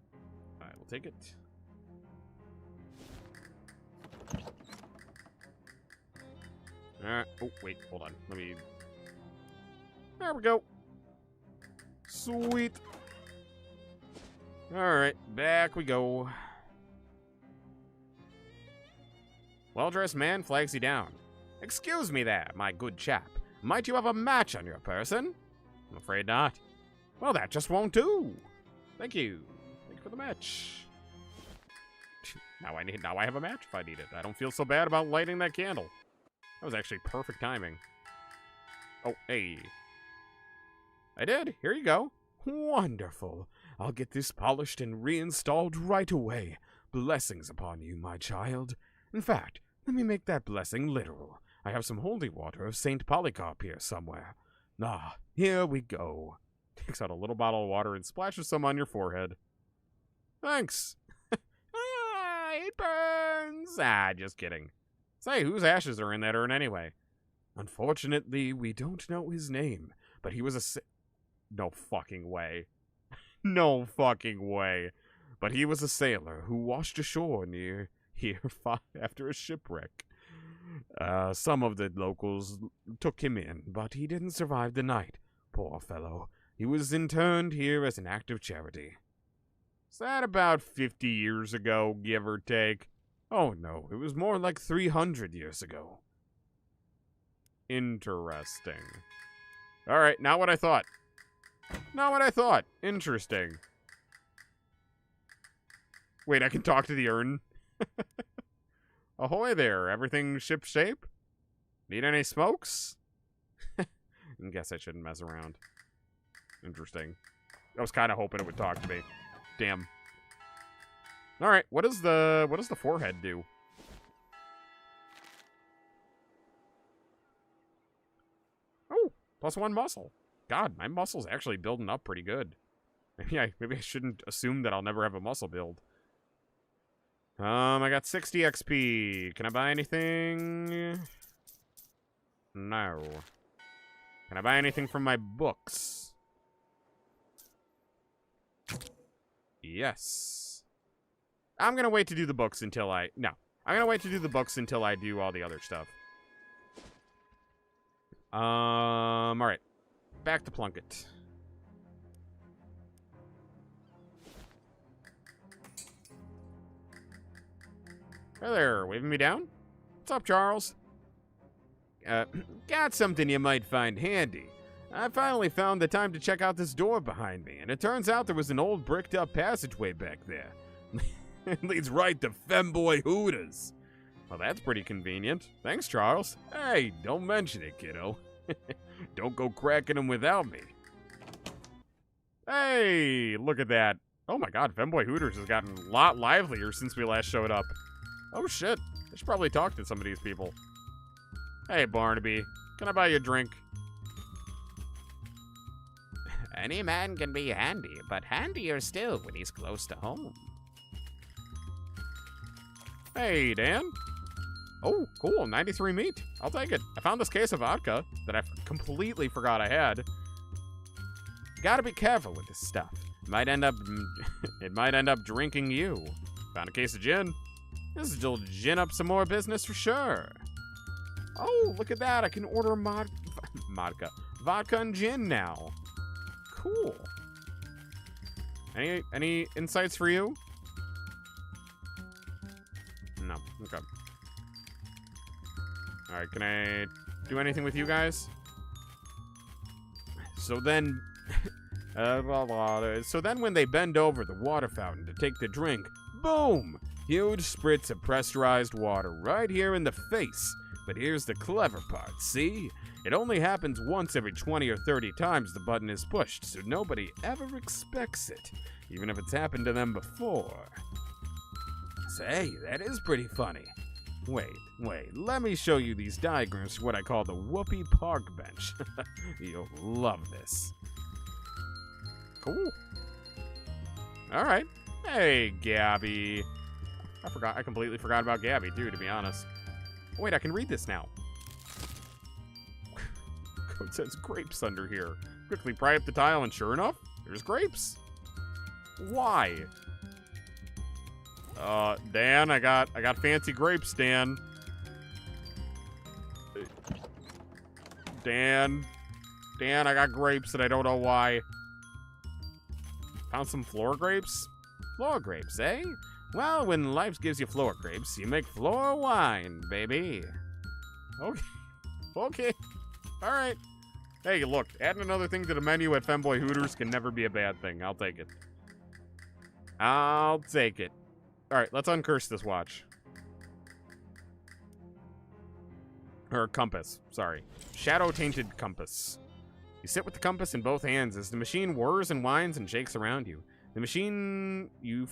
I will take it. Oh, wait, hold on. Let me... There we go. Sweet. Alright, back we go. Well-dressed man flags you down. Excuse me there, my good chap. Might you have a match on your person? I'm afraid not. Well, that just won't do. Thank you. Thank you for the match. Now I have a match if I need it. I don't feel so bad about lighting that candle. That was actually perfect timing. Oh, hey. I did. Here you go. Wonderful. I'll get this polished and reinstalled right away. Blessings upon you, my child. In fact, let me make that blessing literal. I have some holy water of St. Polycarp here somewhere. Ah, here we go. Takes out a little bottle of water and splashes some on your forehead. Thanks. It burns. Just kidding. Say, whose ashes are in that urn anyway? Unfortunately, we don't know his name, but he was a no fucking way. No fucking way. But he was a sailor who washed ashore near here after a shipwreck. Some of the locals took him in, but he didn't survive the night. Poor fellow. He was interned here as an act of charity. Is that about 50 years ago, give or take? Oh no, it was more like 300 years ago. Interesting. Alright, not what I thought. Not what I thought. Interesting. Wait, I can talk to the urn? Ahoy there, everything ship shape? Need any smokes? I guess I shouldn't mess around. Interesting. I was kind of hoping it would talk to me. Damn. Alright, what does the forehead do? Oh, +1 muscle. God, my muscle's actually building up pretty good. Maybe I shouldn't assume that I'll never have a muscle build. I got 60 XP. Can I buy anything? No. Can I buy anything from my books? Yes. I'm gonna wait to do the books until I'm gonna wait to do the books until I do all the other stuff. Alright. Back to Plunkett. Hey there, waving me down? What's up, Charles? Got something you might find handy. I finally found the time to check out this door behind me, and it turns out there was an old bricked up passageway back there. It leads right to Femboy Hooters. Well, that's pretty convenient. Thanks, Charles. Hey, don't mention it, kiddo. Don't go cracking them without me. Hey, look at that. Oh my god, Femboy Hooters has gotten a lot livelier since we last showed up. Oh shit, I should probably talk to some of these people. Hey, Barnaby, can I buy you a drink? Any man can be handy, but handier still when he's close to home. Hey, Dan. Oh, cool, 93 meat. I'll take it. I found this case of vodka that I completely forgot I had. Gotta be careful with this stuff. It might end up drinking you. Found a case of gin. This will gin up some more business for sure. Oh, look at that. I can order vodka and gin now. Cool. Any insights for you? No. Okay. All right, can I do anything with you guys? So then so then when they bend over the water fountain to take the drink, boom! Huge spritz of pressurized water right here in the face. But here's the clever part, see? It only happens once every 20 or 30 times the button is pushed, so nobody ever expects it, even if it's happened to them before. Say, that is pretty funny. Wait, let me show you these diagrams for what I call the Whoopi Park bench. You'll love this. Cool. Alright. Hey, Gabby. I completely forgot about Gabby, too, to be honest. Wait, I can read this now. Code says grapes under here. Quickly pry up the tile, and sure enough, there's grapes. Why? Dan, I got fancy grapes, Dan. Dan, I got grapes, and I don't know why. Found some floor grapes? Floor grapes, eh? Well, when life gives you floor grapes, you make floor wine, baby. Okay. Okay. All right. Hey, look, adding another thing to the menu at Femboy Hooters can never be a bad thing. I'll take it. I'll take it. All right, let's uncurse this watch. Or compass, sorry. Shadow-tainted compass. You sit with the compass in both hands as the machine whirs and whines and shakes around you. The machine, you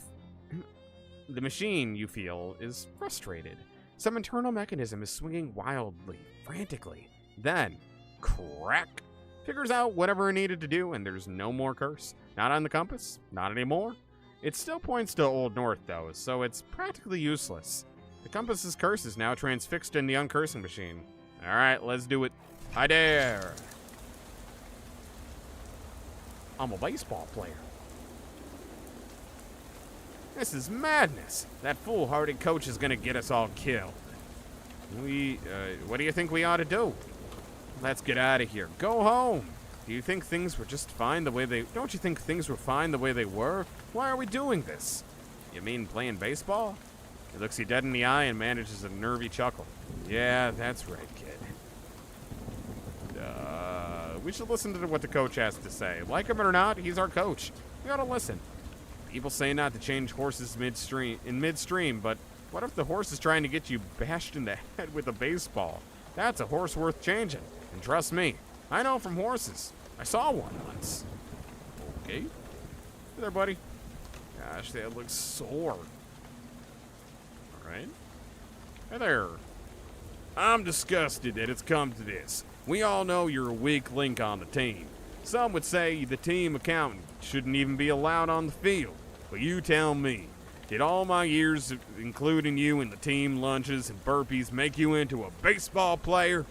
feel, is frustrated. Some internal mechanism is swinging wildly, frantically. Then, crack! Figures out whatever it needed to do, and there's no more curse. Not on the compass, not anymore. It still points to Old North, though, so it's practically useless. The compass's curse is now transfixed in the uncursing machine. Alright, let's do it. I dare! I'm a baseball player. This is madness. That foolhardy coach is gonna get us all killed. What do you think we ought to do? Let's get out of here. Go home. Do you think things were just fine the way they... Don't you think things were fine the way they were? Why are we doing this? You mean playing baseball? He looks you dead in the eye and manages a nervy chuckle. Yeah, that's right, kid. We should listen to what the coach has to say. Like him or not, he's our coach. We ought to listen. People say not to change horses midstream, but what if the horse is trying to get you bashed in the head with a baseball? That's a horse worth changing. And trust me, I know from horses. I saw one once. Okay. Hey there, buddy. Gosh, that looks sore. Alright. Hey there. I'm disgusted that it's come to this. We all know you're a weak link on the team. Some would say the team accountant shouldn't even be allowed on the field. But you tell me, did all my years, including you in the team lunches and burpees, make you into a baseball player?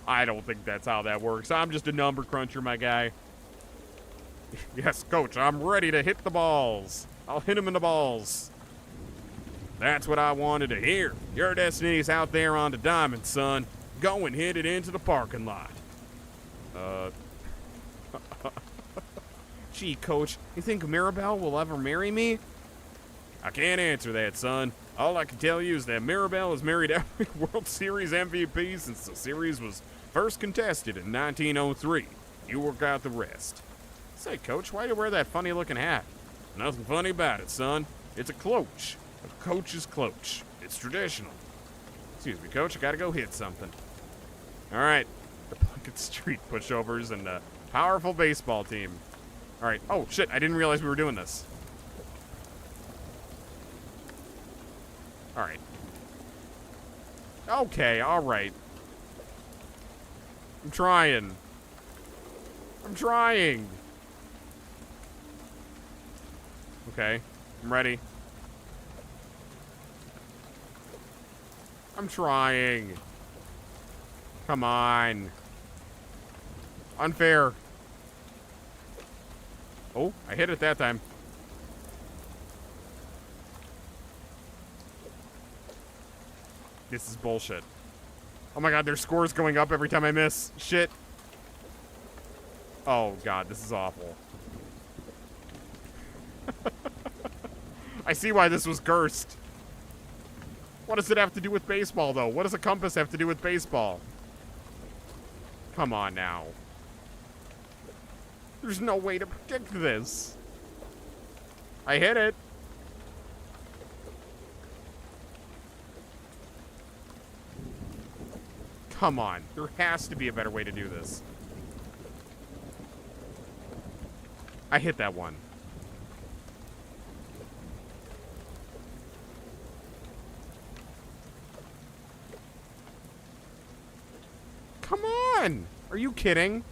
I don't think that's how that works. I'm just a number cruncher, my guy. Yes, coach, I'm ready to hit the balls. I'll hit him in the balls. That's what I wanted to hear. Your destiny's out there on the diamond, son. Go and hit it into the parking lot. Gee, coach, you think Mirabelle will ever marry me? I can't answer that, son. All I can tell you is that Mirabelle has married every World Series MVP since the series was first contested in 1903. You work out the rest. Say, Coach, why do you wear that funny-looking hat? Nothing funny about it, son. It's a cloche. A coach's cloche. It's traditional. Excuse me, Coach, I gotta go hit something. All right. The Puckett Street pushovers and a powerful baseball team. All right. Oh, shit, I didn't realize we were doing this. All right. Okay, all right. I'm trying. Okay, I'm ready. I'm trying. Come on. Unfair. Oh, I hit it that time. This is bullshit. Oh my god, their score's going up every time I miss. Shit. Oh god, this is awful. I see why this was cursed. What does it have to do with baseball, though? What does a compass have to do with baseball? Come on now. There's no way to predict this. I hit it. Come on. There has to be a better way to do this. I hit that one. Come on! Are you kidding?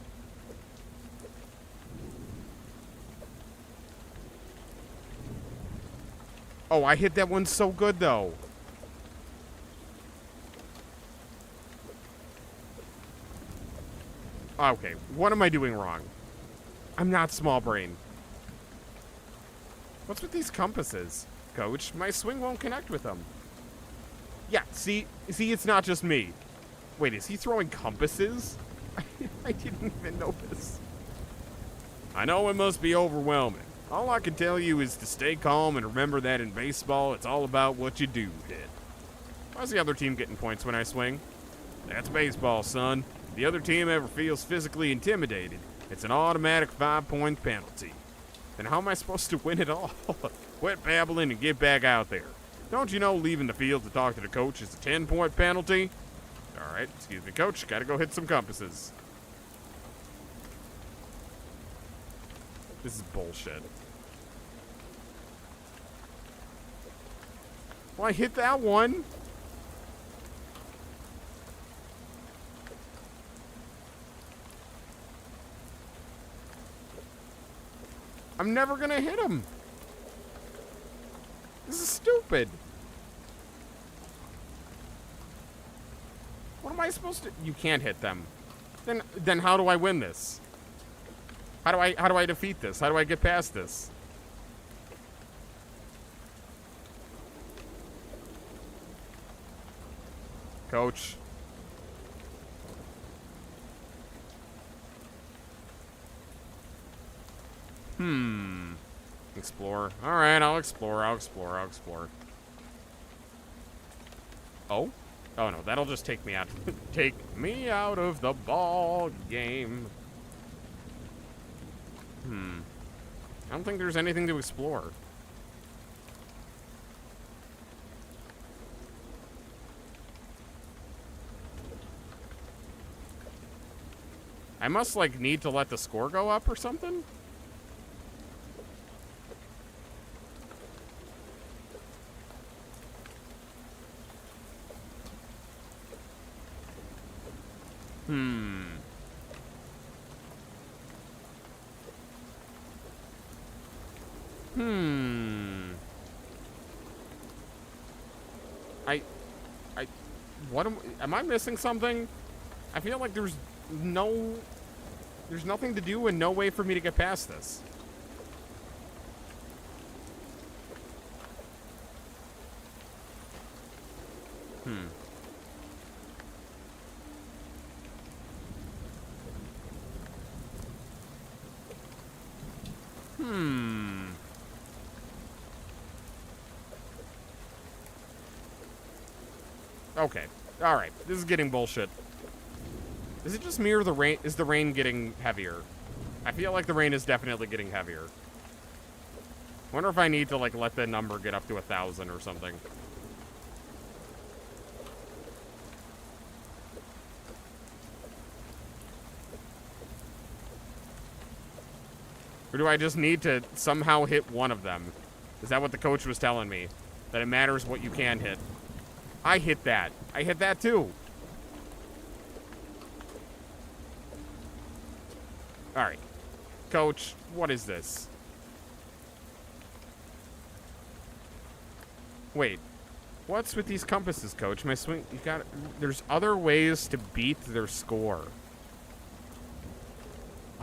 Oh, I hit that one so good, though. Okay, what am I doing wrong? I'm not small brain. What's with these compasses, Coach? My swing won't connect with them. Yeah, see, it's not just me. Wait, is he throwing compasses? I didn't even notice. I know it must be overwhelming. All I can tell you is to stay calm and remember that in baseball, it's all about what you do hit. Why's the other team getting points when I swing? That's baseball, son. If the other team ever feels physically intimidated, it's an automatic 5-point penalty. Then how am I supposed to win it all? Quit babbling and get back out there. Don't you know leaving the field to talk to the coach is a 10-point penalty? All right, excuse me, Coach. Gotta go hit some compasses. This is bullshit. Well, I hit that one. I'm never gonna hit him. This is stupid. What am I supposed to? You can't hit them. Then how do I win this? How do I defeat this? How do I get past this? Coach. Explore. All right, I'll explore. Oh? Oh no, that'll just take me out. Take me out of the ball game. I don't think there's anything to explore. I must, like, need to let the score go up or something? What am I missing something? I feel like there's nothing to do and no way for me to get past this. Okay. All right. This is getting bullshit. Is it just me or the rain? Is the rain getting heavier? I feel like the rain is definitely getting heavier. I wonder if I need to, like, let the number get up to 1,000 or something. Or do I just need to somehow hit one of them? Is that what the coach was telling me? That it matters what you can hit. I hit that. I hit that too. Alright. Coach, what is this? Wait. What's with these compasses, coach? My swing... You got... There's other ways to beat their score.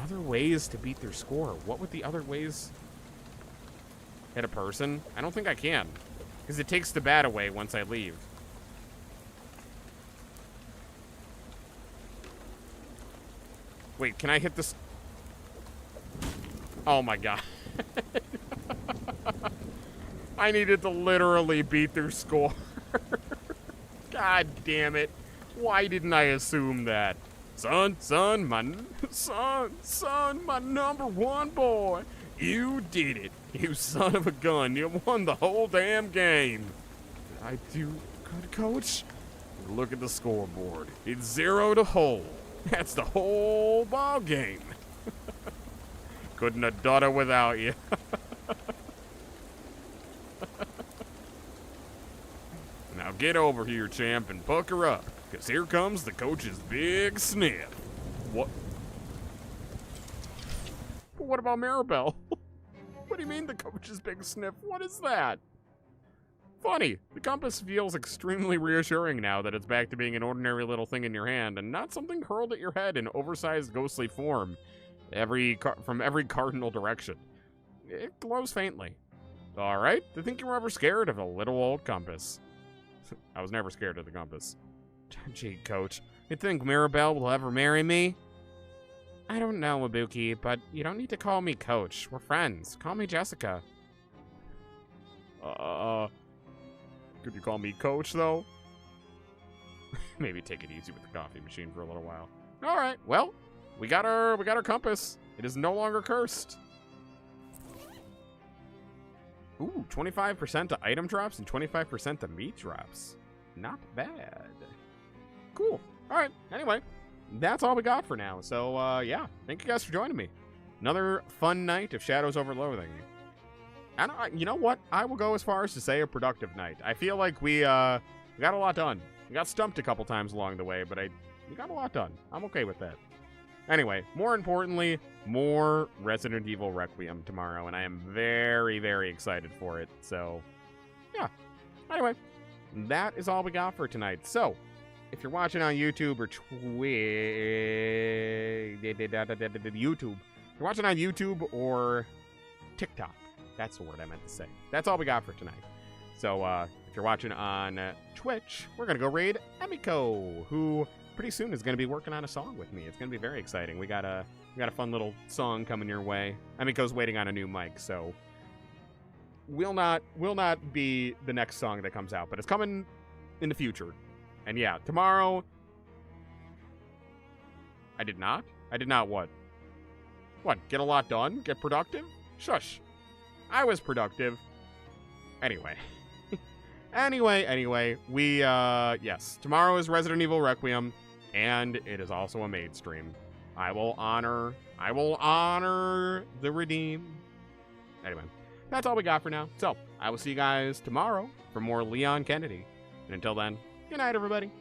Other ways to beat their score. What would the other ways... Hit a person? I don't think I can. Because it takes the bat away once I leave. Wait, can I hit this? Oh my god. I needed to literally beat their score. God damn it. Why didn't I assume that? Son, my number one boy. You did it. You son of a gun. You won the whole damn game. Did I do good, coach? Look at the scoreboard. It's 0 to whole. That's the whole ball game. Couldn't have done it without you. Now get over here, champ, and pucker up, because here comes the coach's big sniff. What? But what about Maribel? What do you mean the coach's big sniff? What is that? Funny, the compass feels extremely reassuring now that it's back to being an ordinary little thing in your hand and not something hurled at your head in oversized ghostly form from every cardinal direction. It glows faintly. Alright, to think you were ever scared of a little old compass. I was never scared of the compass. Gee, coach, you think Maribel will ever marry me? I don't know, Ibuki, but you don't need to call me coach. We're friends. Call me Jessica. Could you call me coach, though? Maybe take it easy with the coffee machine for a little while. All right, well, we got our compass. It is no longer cursed. Ooh, 25% to item drops and 25% to meat drops. Not bad. Cool. All right, anyway, that's all we got for now. So, yeah, thank you guys for joining me. Another fun night of Shadows over Loathing. And you know what? I will go as far as to say a productive night. I feel like we got a lot done. We got stumped a couple times along the way, but we got a lot done. I'm okay with that. Anyway, more importantly, more Resident Evil Requiem tomorrow, and I am very, very excited for it. So, yeah. Anyway, that is all we got for tonight. So, if you're watching on YouTube or YouTube, if you're watching on YouTube or TikTok, that's the word I meant to say. That's all we got for tonight. So, if you're watching on Twitch, we're going to go raid Emiko, who pretty soon is going to be working on a song with me. It's going to be very exciting. We got a fun little song coming your way. Emiko's waiting on a new mic, so will not be the next song that comes out, but it's coming in the future. And yeah, tomorrow... I did not what? What, get a lot done? Get productive? Shush. I was productive. Anyway. Anyway, we, yes. Tomorrow is Resident Evil Requiem, and it is also a maid stream. I will honor the redeem. Anyway, that's all we got for now. So, I will see you guys tomorrow for more Leon Kennedy. And until then, good night, everybody.